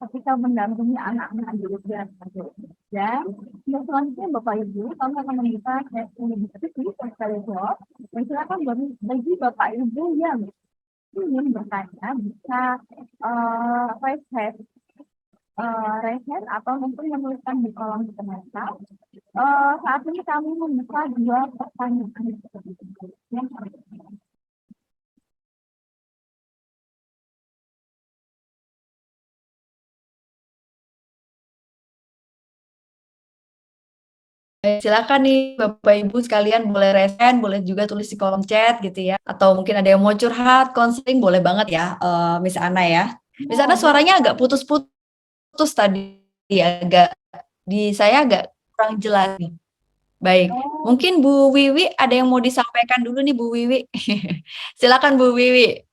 ketika mendampingi anak-anak di usia remaja. Dan untuk selanjutnya Bapak Ibu, kami akan membuka sesi diskusi sekali jawab. Dan silakan bagi Bapak Ibu yang ingin bertanya bisa raise hand atau mungkin menuliskan di kolom komentar. Saat ini kami membuka 2 pertanyaan. Yang pertama. Silakan nih Bapak Ibu sekalian, boleh resen, boleh juga tulis di kolom chat gitu ya. Atau mungkin ada yang mau curhat, konseling, boleh banget ya Miss Ana ya. Miss Ana suaranya agak putus-putus tadi, saya agak kurang jelas nih. Baik, mungkin Bu Wiwi ada yang mau disampaikan dulu nih Bu Wiwi. Silakan Bu Wiwi.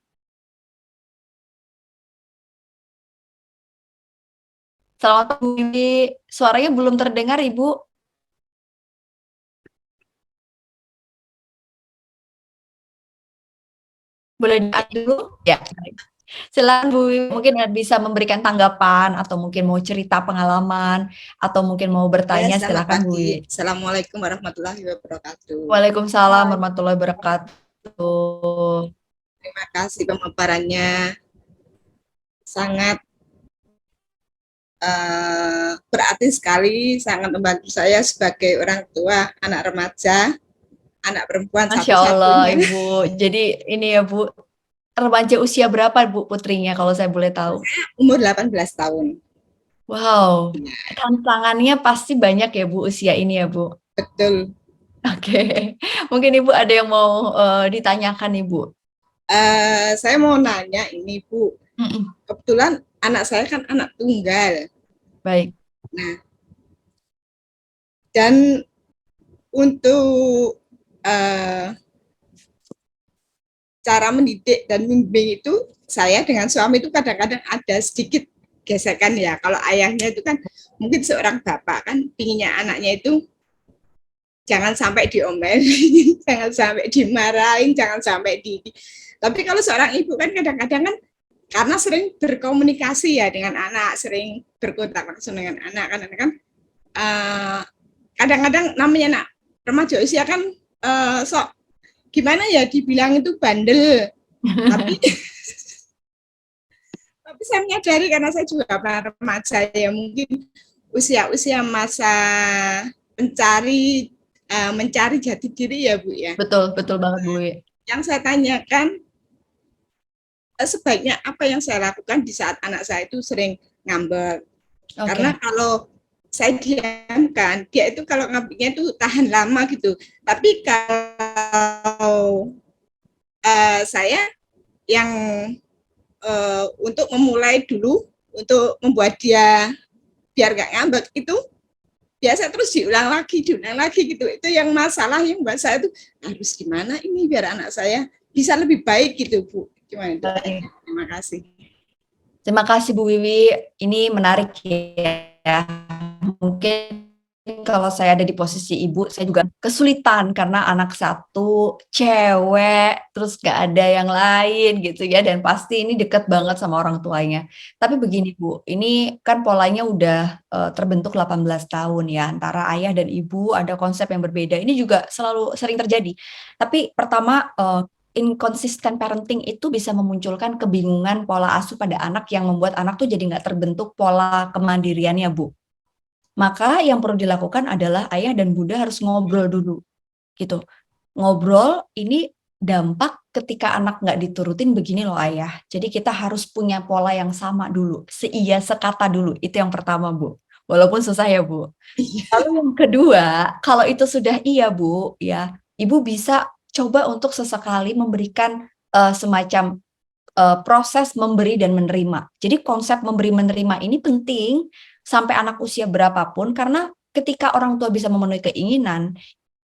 Selamat Bu Wiwi, suaranya belum terdengar Ibu. Boleh di dulu? Ya. Silakan Bu Wiwi, mungkin bisa memberikan tanggapan atau mungkin mau cerita pengalaman atau mungkin mau bertanya, silakan Bu Wiwi. Assalamualaikum warahmatullahi wabarakatuh. Waalaikumsalam warahmatullahi wabarakatuh. Terima kasih pemaparannya, sangat berarti sekali, sangat membantu saya sebagai orang tua anak remaja, anak perempuan Masya Allah satu-satunya. Ibu, jadi ini ya Bu, remaja usia berapa Bu putrinya kalau saya boleh tahu? Umur 18 tahun. Wow, tantangannya pasti banyak ya Bu usia ini ya Bu? Betul. Oke, mungkin Ibu ada yang mau ditanyakan Ibu? Saya mau nanya ini Bu, kebetulan anak saya kan anak tunggal. Baik. Nah, dan untuk cara mendidik dan membimbing itu, saya dengan suami itu kadang-kadang ada sedikit gesekan ya. Kalau ayahnya itu kan mungkin seorang bapak kan pinginnya anaknya itu jangan sampai diomelin, jangan sampai dimarahin, jangan sampai Tapi kalau seorang ibu kan kadang-kadang kan karena sering berkomunikasi ya dengan anak, sering berkontak langsung dengan anak kan kadang-kadang namanya anak remaja usia kan sok gimana ya dibilang itu bandel. Tapi saya menyadari karena saya juga pernah remaja ya, mungkin usia-usia masa mencari jati diri ya Bu ya. Betul banget Bu. Yang saya tanyakan, sebaiknya apa yang saya lakukan di saat anak saya itu sering ngambek. Karena kalau saya diamkan, dia itu kalau ngambeknya itu tahan lama gitu. Tapi kalau saya yang untuk memulai dulu untuk membuat dia biar nggak ngambek itu biasa terus diulang lagi gitu. Itu yang masalah yang buat saya itu harus gimana ini biar anak saya bisa lebih baik gitu Bu. Cuma itu. Terima kasih. Terima kasih Bu Wiwi, ini menarik ya. Mungkin kalau saya ada di posisi ibu, saya juga kesulitan karena anak satu, cewek, terus gak ada yang lain gitu ya, dan pasti ini deket banget sama orang tuanya. Tapi begini Bu, ini kan polanya udah terbentuk 18 tahun ya, antara ayah dan ibu ada konsep yang berbeda. Ini juga selalu sering terjadi. Tapi pertama, inconsistent parenting itu bisa memunculkan kebingungan pola asuh pada anak yang membuat anak tuh jadi nggak terbentuk pola kemandiriannya Bu. Maka yang perlu dilakukan adalah ayah dan bunda harus ngobrol dulu, gitu. Ngobrol ini dampak ketika anak nggak diturutin begini loh ayah. Jadi kita harus punya pola yang sama dulu, seia sekata dulu. Itu yang pertama Bu. Walaupun susah ya Bu. Lalu yang kedua, kalau itu sudah iya Bu, ya ibu bisa coba untuk sesekali memberikan semacam proses memberi dan menerima. Jadi konsep memberi menerima ini penting sampai anak usia berapapun, karena ketika orang tua bisa memenuhi keinginan,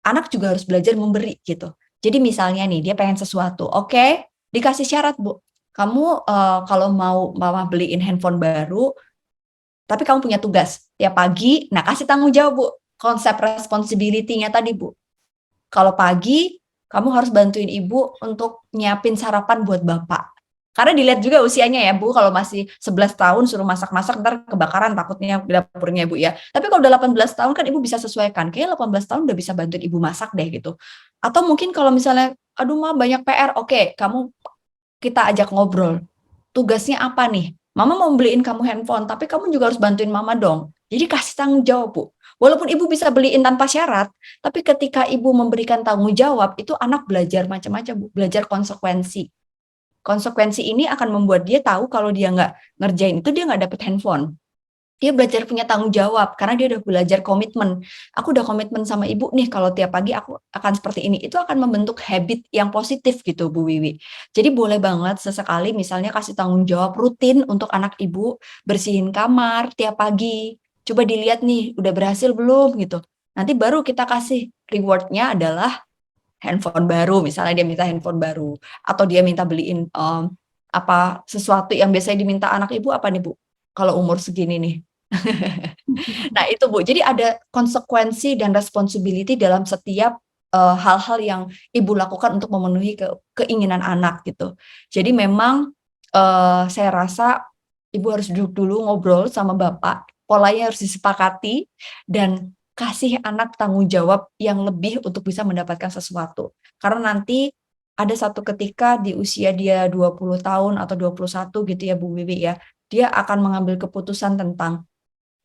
anak juga harus belajar memberi gitu. Jadi misalnya nih, dia pengen sesuatu, oke, dikasih syarat Bu, kamu kalau mau mama beliin handphone baru, tapi kamu punya tugas tiap pagi, nah kasih tanggung jawab Bu, konsep responsibility-nya tadi Bu. Kalau pagi, kamu harus bantuin ibu untuk nyiapin sarapan buat bapak. Karena dilihat juga usianya ya Bu, kalau masih 11 tahun suruh masak-masak, ntar kebakaran takutnya dapurnya Bu ya. Tapi kalau udah 18 tahun kan ibu bisa sesuaikan, kayaknya 18 tahun udah bisa bantuin ibu masak deh gitu. Atau mungkin kalau misalnya, aduh Ma banyak PR, oke, kita ajak ngobrol. Tugasnya apa nih? Mama mau beliin kamu handphone, tapi kamu juga harus bantuin mama dong. Jadi kasih tanggung jawab Bu. Walaupun ibu bisa beliin tanpa syarat, tapi ketika ibu memberikan tanggung jawab, itu anak belajar macam-macam Bu, belajar konsekuensi. Konsekuensi ini akan membuat dia tahu kalau dia nggak ngerjain itu, dia nggak dapet handphone. Dia belajar punya tanggung jawab, karena dia udah belajar komitmen. Aku udah komitmen sama ibu nih, kalau tiap pagi aku akan seperti ini. Itu akan membentuk habit yang positif gitu Bu Wiwi. Jadi boleh banget sesekali misalnya kasih tanggung jawab rutin untuk anak ibu, bersihin kamar tiap pagi. Coba dilihat nih, udah berhasil belum gitu. Nanti baru kita kasih rewardnya adalah handphone baru, misalnya dia minta handphone baru, atau dia minta beliin sesuatu yang biasanya diminta anak ibu apa nih Bu? Kalau umur segini nih. Nah itu Bu, jadi ada konsekuensi dan responsibility dalam setiap hal-hal yang ibu lakukan untuk memenuhi keinginan anak gitu. Jadi memang saya rasa ibu harus duduk dulu ngobrol sama bapak, polanya harus disepakati, dan kasih anak tanggung jawab yang lebih untuk bisa mendapatkan sesuatu. Karena nanti ada satu ketika di usia dia 20 tahun atau 21 gitu ya Bu Wiwi ya, dia akan mengambil keputusan tentang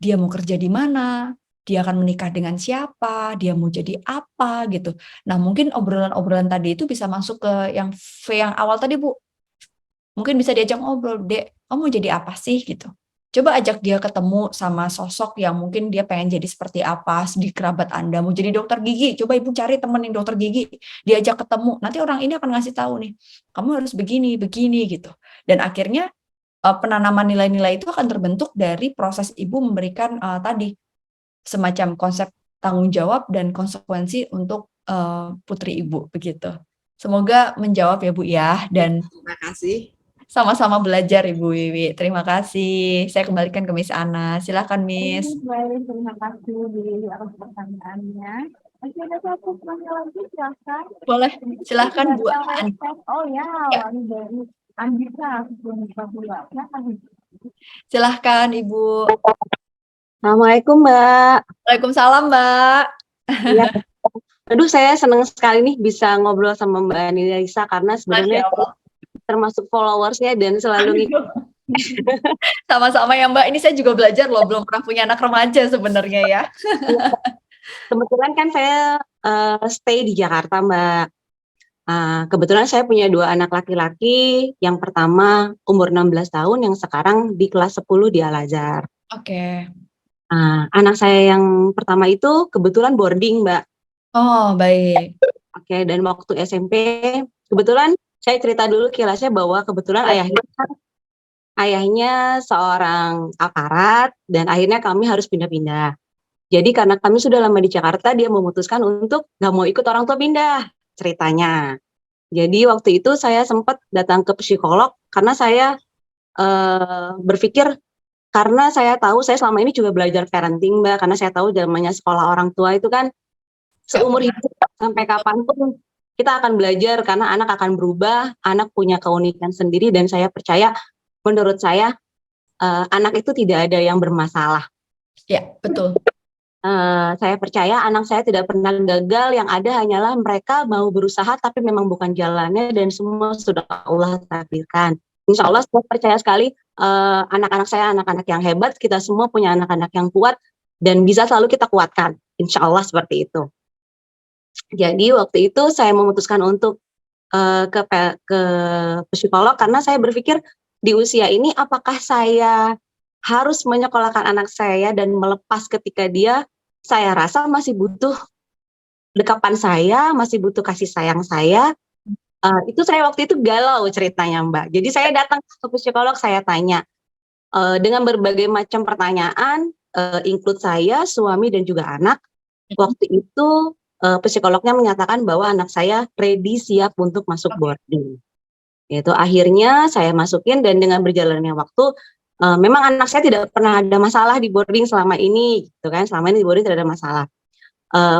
dia mau kerja di mana, dia akan menikah dengan siapa, dia mau jadi apa gitu. Nah mungkin obrolan-obrolan tadi itu bisa masuk ke yang V yang awal tadi Bu. Mungkin bisa diajak ngobrol, Dek, kamu mau jadi apa sih gitu. Coba ajak dia ketemu sama sosok yang mungkin dia pengen jadi seperti apa di kerabat Anda. Mau jadi dokter gigi, coba ibu cari temenin dokter gigi, diajak ketemu. Nanti orang ini akan ngasih tahu nih, kamu harus begini, begini gitu. Dan akhirnya penanaman nilai-nilai itu akan terbentuk dari proses ibu memberikan tadi semacam konsep tanggung jawab dan konsekuensi untuk putri ibu begitu. Semoga menjawab ya Bu ya, dan Terima kasih. sama-sama belajar Ibu Wiwi. Terima kasih. Saya kembalikan ke Miss Ana. Silakan Miss. Baik, terima kasih di atas pertanyaannya. Masih ada satu pertanyaan lagi, silakan. Boleh, silakan Bu An. Oh ya, Ya. dari Andika, pula. Silahkan Ibu. Assalamualaikum Mbak. Waalaikumsalam Mbak. Ya. Aduh, saya senang sekali nih bisa ngobrol sama Mbak Nilisa karena sebenarnya termasuk followersnya dan selalu Sama-sama ya Mbak. Ini saya juga belajar loh, belum pernah punya anak remaja sebenarnya ya. Kebetulan kan saya stay di Jakarta Mbak. Kebetulan saya punya 2 anak laki-laki. Yang pertama umur 16 tahun, yang sekarang di kelas 10 di Al-Azhar. Oke. Anak saya yang pertama itu kebetulan boarding Mbak. Oh baik. Oke, dan waktu SMP kebetulan saya cerita dulu kilasnya bahwa kebetulan ayahnya kan ayahnya seorang aparat dan akhirnya kami harus pindah-pindah. Jadi karena kami sudah lama di Jakarta, dia memutuskan untuk nggak mau ikut orang tua pindah ceritanya. Jadi waktu itu saya sempat datang ke psikolog karena saya berpikir, karena saya tahu saya selama ini juga belajar parenting, Mbak, karena saya tahu zamannya sekolah orang tua itu kan seumur hidup sampai kapanpun kita akan belajar karena anak akan berubah, anak punya keunikan sendiri dan saya percaya, menurut saya anak itu tidak ada yang bermasalah. Ya, betul. Saya percaya anak saya tidak pernah gagal, yang ada hanyalah mereka mau berusaha tapi memang bukan jalannya dan semua sudah Allah takdirkan. Insya Allah saya percaya sekali anak-anak saya anak-anak yang hebat, kita semua punya anak-anak yang kuat dan bisa selalu kita kuatkan. Insya Allah seperti itu. Jadi waktu itu saya memutuskan untuk ke psikolog karena saya berpikir di usia ini apakah saya harus menyekolahkan anak saya dan melepas ketika dia, saya rasa masih butuh dekapan saya, masih butuh kasih sayang saya. Itu saya waktu itu galau ceritanya, Mbak. Jadi saya datang ke psikolog, saya tanya dengan berbagai macam pertanyaan, include saya, suami dan juga anak. Waktu itu psikolognya menyatakan bahwa anak saya ready, siap untuk masuk boarding. Itu akhirnya saya masukin dan dengan berjalannya waktu, memang anak saya tidak pernah ada masalah di boarding selama ini, gitu kan? Selama ini di boarding tidak ada masalah.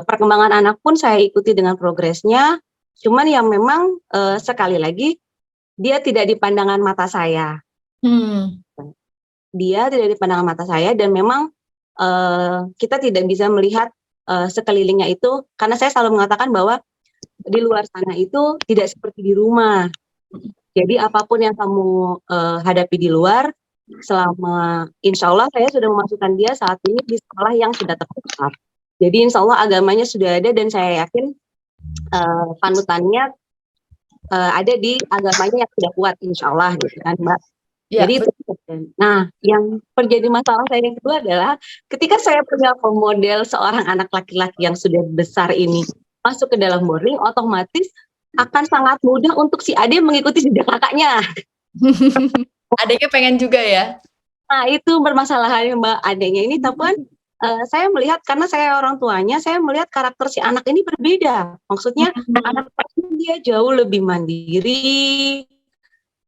Perkembangan anak pun saya ikuti dengan progresnya, cuman yang memang sekali lagi dia tidak di pandangan mata saya. Dia tidak di pandangan mata saya dan memang kita tidak bisa melihat sekelilingnya itu, karena saya selalu mengatakan bahwa di luar sana itu tidak seperti di rumah. Jadi apapun yang kamu hadapi di luar, selama insya Allah saya sudah memasukkan dia saat ini di sekolah yang sudah tepat. Jadi insya Allah agamanya sudah ada dan saya yakin panutannya ada di agamanya yang sudah kuat insya Allah gitu kan, Mbak. Ya, jadi nah yang terjadi masalah saya yang kedua adalah ketika saya punya model seorang anak laki-laki yang sudah besar ini masuk ke dalam boarding, otomatis akan sangat mudah untuk si Ade mengikuti jejak kakaknya. Adiknya pengen juga ya? Nah itu bermasalahannya, Mbak, adanya ini, tapi saya melihat karena saya orang tuanya, saya melihat karakter si anak ini berbeda. Maksudnya anak ini dia jauh lebih mandiri,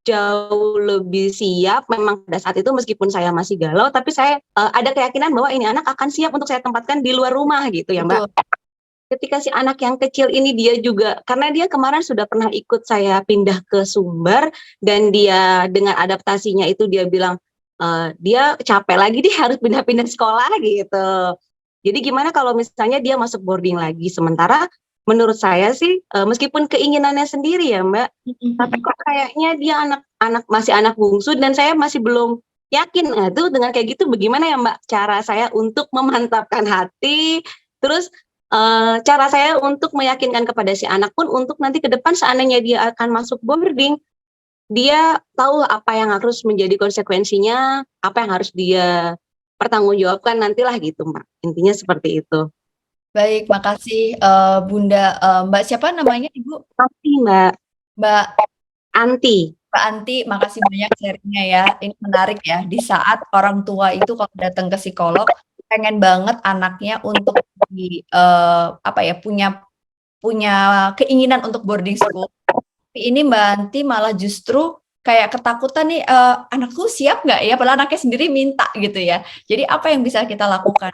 jauh lebih siap. Memang pada saat itu meskipun saya masih galau, tapi saya ada keyakinan bahwa ini anak akan siap untuk saya tempatkan di luar rumah gitu ya, Mbak. Betul. Ketika si anak yang kecil ini dia juga, karena dia kemarin sudah pernah ikut saya pindah ke Sumber dan dia dengan adaptasinya itu dia bilang dia capek lagi, dia harus pindah-pindah sekolah gitu. Jadi gimana kalau misalnya dia masuk boarding lagi, sementara menurut saya sih meskipun keinginannya sendiri ya, Mbak, tapi kok kayaknya dia masih anak bungsu dan saya masih belum yakin. Nah, itu dengan kayak gitu bagaimana ya, Mbak, cara saya untuk memantapkan hati, terus cara saya untuk meyakinkan kepada si anak pun untuk nanti ke depan seandainya dia akan masuk boarding, dia tahu apa yang harus menjadi konsekuensinya, apa yang harus dia pertanggungjawabkan nantilah gitu, Mbak. Intinya seperti itu. Baik, makasih Bunda. Mbak siapa namanya, Ibu? Anti, Mbak. Mbak Anti. Mbak Anti, makasih banyak sharingnya ya. Ini menarik ya. Di saat orang tua itu kalau datang ke psikolog, pengen banget anaknya untuk punya keinginan untuk boarding school. Tapi ini Mbak Anti malah justru kayak ketakutan nih, anakku siap nggak ya? Padahal anaknya sendiri minta gitu ya. Jadi apa yang bisa kita lakukan?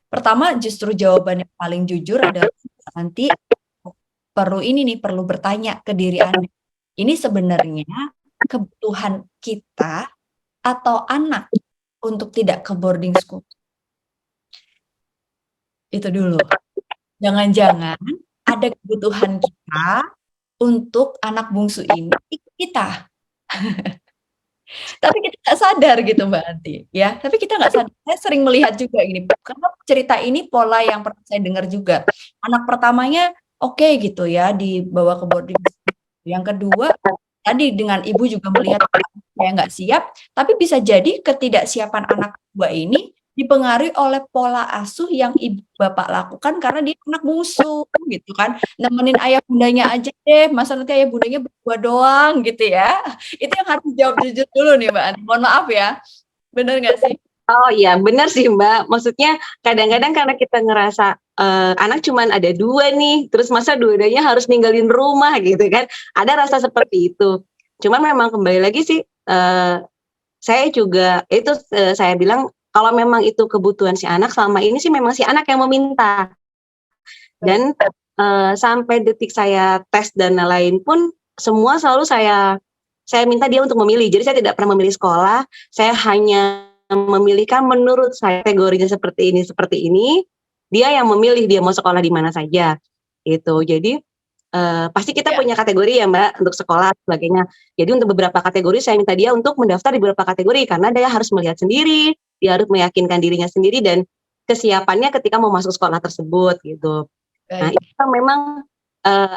Pertama, justru jawaban yang paling jujur adalah nanti perlu bertanya ke diri Anda. Ini sebenarnya kebutuhan kita atau anak untuk tidak ke boarding school? Itu dulu. Jangan-jangan ada kebutuhan kita untuk anak bungsu ini ikut kita. Tapi kita nggak sadar gitu Mbak Anti, ya. Tapi kita nggak sadar. Saya sering melihat juga gini, karena cerita ini pola yang pernah saya dengar juga. Anak pertamanya oke gitu ya, dibawa ke boarding school. Yang kedua, tadi dengan ibu juga melihat saya nggak siap, tapi bisa jadi ketidaksiapan anak kedua ini dipengaruhi oleh pola asuh yang ibu bapak lakukan karena dia anak bungsu gitu kan. Nemenin ayah bundanya aja deh, masa nanti ayah bundanya berdua doang gitu ya. Itu yang harus dijawab jujur dulu nih Mbak Anti. Mohon maaf ya. Bener nggak sih? Oh iya, benar sih Mbak. Maksudnya kadang-kadang karena kita ngerasa anak cuman ada 2 nih, terus masa dua-duanya harus ninggalin rumah gitu kan. Ada rasa seperti itu. Cuman memang kembali lagi sih, saya juga itu saya bilang kalau memang itu kebutuhan si anak, selama ini sih memang si anak yang meminta. Dan sampai detik saya tes dan lain pun semua selalu saya minta dia untuk memilih. Jadi saya tidak pernah memilih sekolah, saya hanya memilihkan menurut saya kategorinya seperti ini, dia yang memilih dia mau sekolah di mana saja. Gitu. Jadi pasti kita punya kategori ya Mbak untuk sekolah sebagainya. Jadi untuk beberapa kategori saya minta dia untuk mendaftar di beberapa kategori karena dia harus melihat sendiri, dia harus meyakinkan dirinya sendiri dan kesiapannya ketika mau masuk sekolah tersebut gitu. Nah itu memang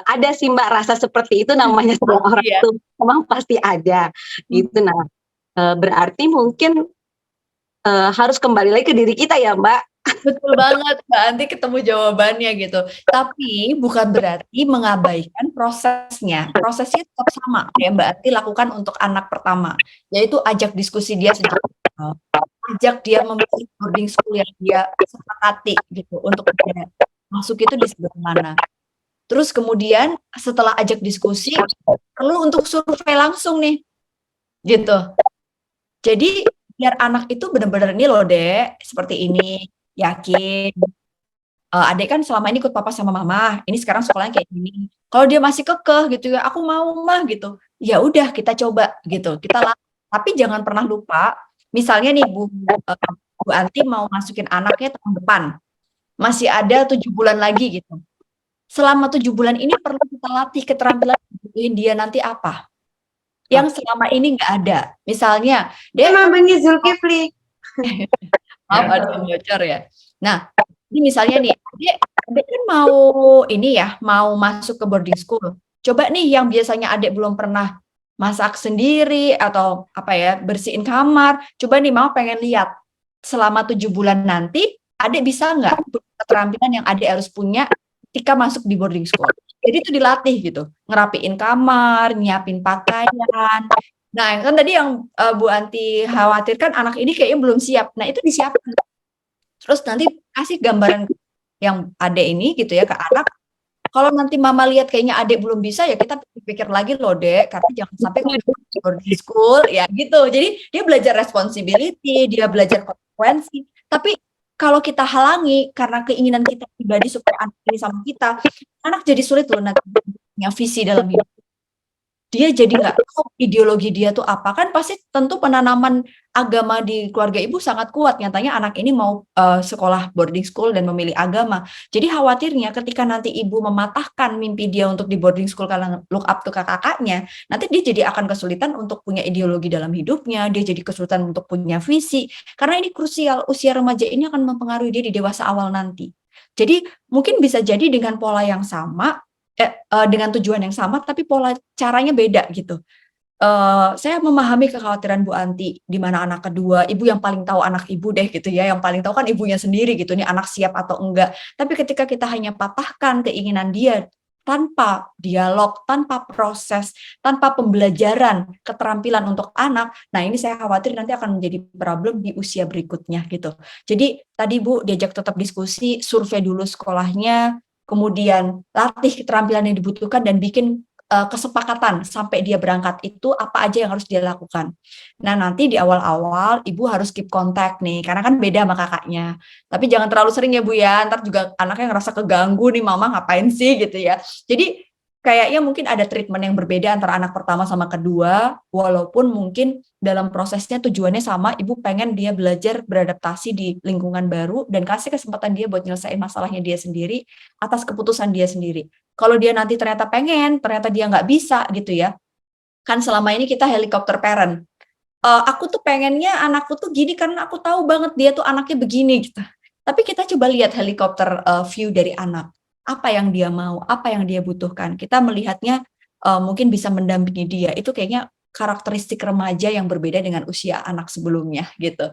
ada sih Mbak rasa seperti itu namanya seorang orang itu memang pasti ada gitu. Nah berarti mungkin harus kembali lagi ke diri kita ya Mbak. Betul banget Mbak Anti ketemu jawabannya gitu. Tapi bukan berarti mengabaikan prosesnya. Prosesnya tetap sama yang Mbak Anti lakukan untuk anak pertama, yaitu ajak diskusi dia sejak awal. Ajak dia memilih boarding school yang dia sepakati gitu untuk dia masuk itu di sebelah mana. Terus kemudian setelah ajak diskusi perlu untuk survei langsung nih. Gitu. Jadi biar anak itu benar-benar ini loh Dek, seperti ini. Yakin adik kan selama ini ikut papa sama mama, ini sekarang sekolahnya kayak gini. Kalau dia masih kekeh gitu ya, aku mau mah gitu. Ya udah kita coba gitu. Tapi jangan pernah lupa, misalnya nih Bu Anti mau masukin anaknya tahun depan. Masih ada 7 bulan lagi gitu. Selama 7 bulan ini perlu kita latih keterampilan dia nanti apa. Yang selama ini nggak ada. Misalnya, dia namanya Zulkifli. Maaf ada yang bocor ya. Nah, ini misalnya nih, adik kan mau masuk ke boarding school. Coba nih yang biasanya adik belum pernah masak sendiri atau bersihin kamar. Coba nih mau pengen lihat selama 7 bulan nanti adik bisa nggak keterampilan yang adik harus punya ketika masuk di boarding school. Jadi itu dilatih gitu, ngerapiin kamar, nyiapin pakaian. Nah, kan tadi yang Bu Anti khawatirkan anak ini kayaknya belum siap. Nah, itu disiapkan. Terus nanti kasih gambaran yang adek ini gitu ya ke anak. Kalau nanti mama lihat kayaknya adek belum bisa ya kita pikir lagi loh Dek, karena jangan sampai boarding school ya gitu. Jadi dia belajar responsibility, dia belajar konsekuensi. Tapi kalau kita halangi karena keinginan kita pribadi supaya anak ini sama kita, anak jadi sulit loh nanti punya visi dalam hidup. Dia jadi nggak tahu ideologi dia tuh apa. Kan pasti tentu penanaman agama di keluarga ibu sangat kuat. Nyatanya anak ini mau sekolah boarding school dan memilih agama. Jadi khawatirnya ketika nanti ibu mematahkan mimpi dia untuk di boarding school karena look up to kakaknya, nanti dia jadi akan kesulitan untuk punya ideologi dalam hidupnya, dia jadi kesulitan untuk punya visi. Karena ini krusial, usia remaja ini akan mempengaruhi dia di dewasa awal nanti. Jadi mungkin bisa jadi dengan pola yang sama, dengan tujuan yang sama tapi pola caranya beda gitu. Saya memahami kekhawatiran Bu Anti di mana anak kedua, ibu yang paling tahu anak ibu deh gitu ya, yang paling tahu kan ibunya sendiri gitu nih anak siap atau enggak. Tapi ketika kita hanya patahkan keinginan dia tanpa dialog, tanpa proses, tanpa pembelajaran keterampilan untuk anak, nah ini saya khawatir nanti akan menjadi problem di usia berikutnya gitu. Jadi tadi Bu diajak tetap diskusi, survei dulu sekolahnya, kemudian latih keterampilan yang dibutuhkan dan bikin kesepakatan sampai dia berangkat itu apa aja yang harus dia lakukan. Nah nanti di awal-awal ibu harus keep kontak nih, karena kan beda sama kakaknya. Tapi jangan terlalu sering ya Bu ya, ntar juga anaknya ngerasa keganggu nih mama ngapain sih gitu ya. Jadi kayaknya mungkin ada treatment yang berbeda antara anak pertama sama kedua, walaupun mungkin dalam prosesnya tujuannya sama, ibu pengen dia belajar beradaptasi di lingkungan baru dan kasih kesempatan dia buat nyelesain masalahnya dia sendiri atas keputusan dia sendiri. Kalau dia nanti ternyata dia nggak bisa gitu ya, kan selama ini kita helikopter parent. Aku tuh pengennya anakku tuh gini karena aku tahu banget dia tuh anaknya begini gitu. Tapi kita coba lihat helikopter view dari anak. Apa yang dia mau, apa yang dia butuhkan. Kita melihatnya mungkin bisa mendampingi dia. Itu kayaknya karakteristik remaja yang berbeda dengan usia anak sebelumnya gitu.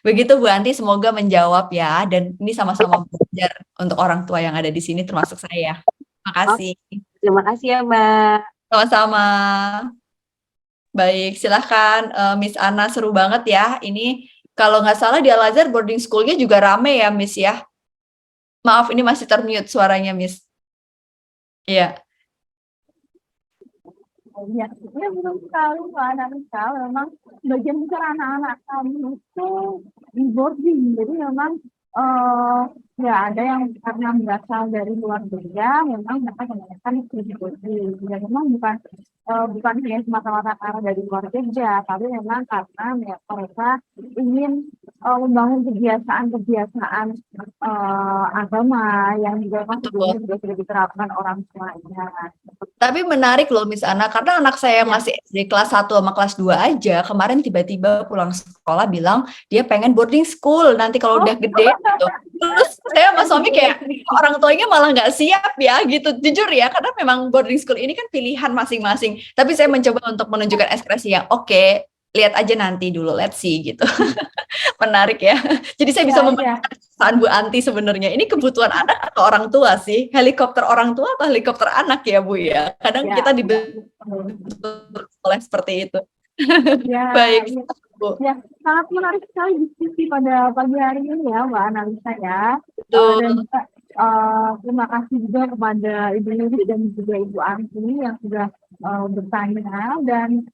Begitu Bu Anti, semoga menjawab ya, dan ini sama-sama belajar untuk orang tua yang ada di sini termasuk saya. Terima kasih. Terima kasih ya Mbak. Sama-sama. Baik, silahkan Miss Ana, seru banget ya. Ini kalau nggak salah di Al-Azhar boarding school-nya juga rame ya Miss ya. Maaf, ini masih termute suaranya Miss. Iya. Ya, ya betul sekali Mbak Analisa. Memang bagian besar anak-anak kami itu di boarding. Jadi memang nggak ada yang karena berasal dari luar negara, memang mereka kebanyakan di boarding. Ya memang bukan hanya semata-mata karena dari luar Jogja, tapi memang karena mereka ingin membangun kebiasaan-kebiasaan agama yang juga kan sebelumnya juga sudah diterapkan orang tuanya. Tapi menarik loh Miss Ana, karena anak saya masih SD kelas 1 sama kelas 2 aja, kemarin tiba-tiba pulang sekolah bilang dia pengen boarding school nanti kalau udah gede gitu. Terus saya sama suami kayak orang tuanya malah nggak siap ya gitu, jujur ya, karena memang boarding school ini kan pilihan masing-masing. Tapi saya mencoba untuk menunjukkan ekspresi yang oke, lihat aja nanti dulu, let's see gitu. Menarik ya. Jadi saya bisa membayangkan perasaan Bu Anti sebenarnya. Ini kebutuhan anak atau orang tua sih? Helikopter orang tua atau helikopter anak ya Bu ya? Kadang kita dibentuk oleh seperti itu. Baik. Bu. Ya, sangat menarik sekali diskusi pada pagi hari ini ya Mbak Analisa ya. Dan terima kasih juga kepada Ibu Lili dan juga Ibu Anti yang sudah bertanya, dan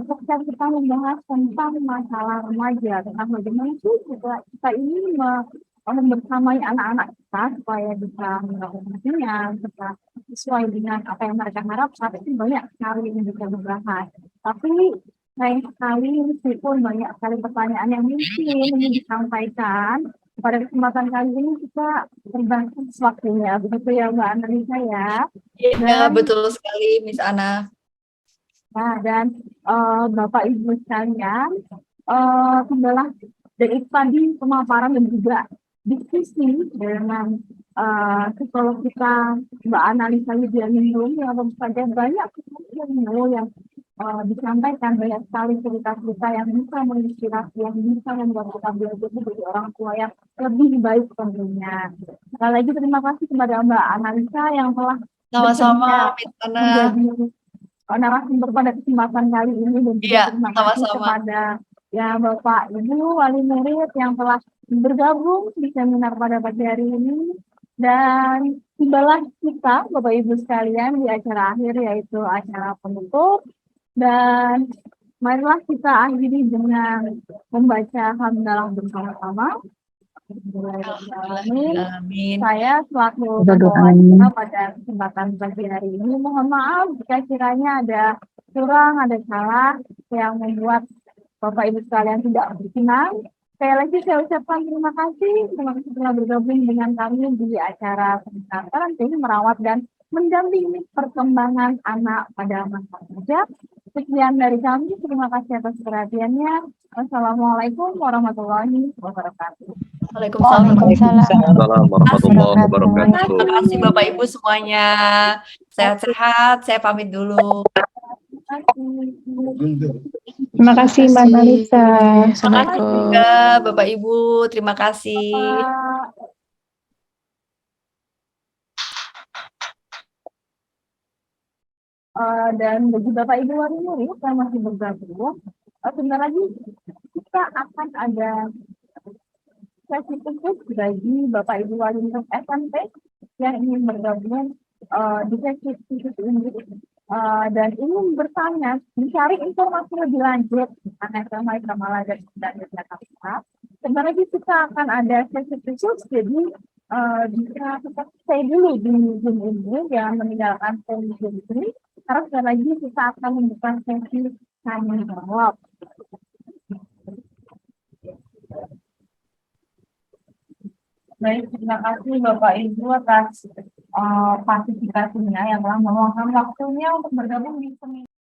ketika kita membahas tentang masalah remaja, tentang bagaimana sih kita ini membersamai anak-anak kita supaya bisa melakukannya sesuai dengan apa yang mereka harapkan, itu banyak sekali yang bisa dibahas. Tapi sayang sekali meskipun banyak sekali pertanyaan yang mungkin ingin disampaikan, pada kesempatan kali ini kita terbatas waktunya, begitu ya Mbak Analisa ya. Iya, betul sekali Miss Ana. Nah, dan Bapak Ibu sekalian, setelah dari tadi pemaparan dan juga diskusi dengan psikolog kita Mbak Analisa Widianingrum, yang tentu saja banyak ilmu yang disampaikan, banyak sekali cerita-cerita yang bisa menginspirasi, yang bisa membuat kita belajar menjadi orang tua yang lebih baik tentunya. Sekali lagi terima kasih kepada Mbak Analisa yang telah sama-sama Miss Ana menjadi narasumber pada kesempatan kali ini, dan juga terima kasih kepada ya Bapak Ibu wali murid yang telah bergabung di seminar pada pagi hari ini. Dan tibalah kita Bapak Ibu sekalian di acara akhir, yaitu acara penutup, dan marilah kita akhiri dengan membaca hamdalah bersama-sama. Amin. Saya selaku ketua pada kesempatan pagi hari ini mohon maaf jika kiranya ada kurang, ada salah yang membuat Bapak Ibu sekalian tidak berkenan. Sekali lagi saya ucapkan terima kasih telah bergabung dengan kami di acara seminar parenting, merawat dan mendampingi perkembangan anak pada masa remaja. Sekian dari kami, terima kasih atas perhatiannya. Wassalamualaikum warahmatullahi wabarakatuh. Waalaikumsalam warahmatullahi wabarakatuh. Terima kasih Bapak Ibu semuanya. Sehat-sehat, saya pamit dulu. Terima kasih Mbak Analisa. Terima kasih juga Bapak Ibu, terima kasih. Dan bagi Bapak Ibu wali murid yang masih bergabung, sebentar lagi kita akan ada sesi khusus bagi Bapak Ibu wali murid SMP yang ingin bergabung di sesi khusus ini, dan ingin bertanya, mencari informasi lebih lanjut tentang SMA Islam Al-Azhar dan Yogyakarta. Sebentar lagi kita akan ada sesi khusus, jadi bisa tetap stay dulu di Zoom ini, jangan meninggalkan Zoom ini. Karena sekali lagi kita akan membuka sesi tanya jawab. Baik, terima kasih Bapak Ibu atas partisipasinya yang telah meluangkan waktunya untuk bergabung di seminar.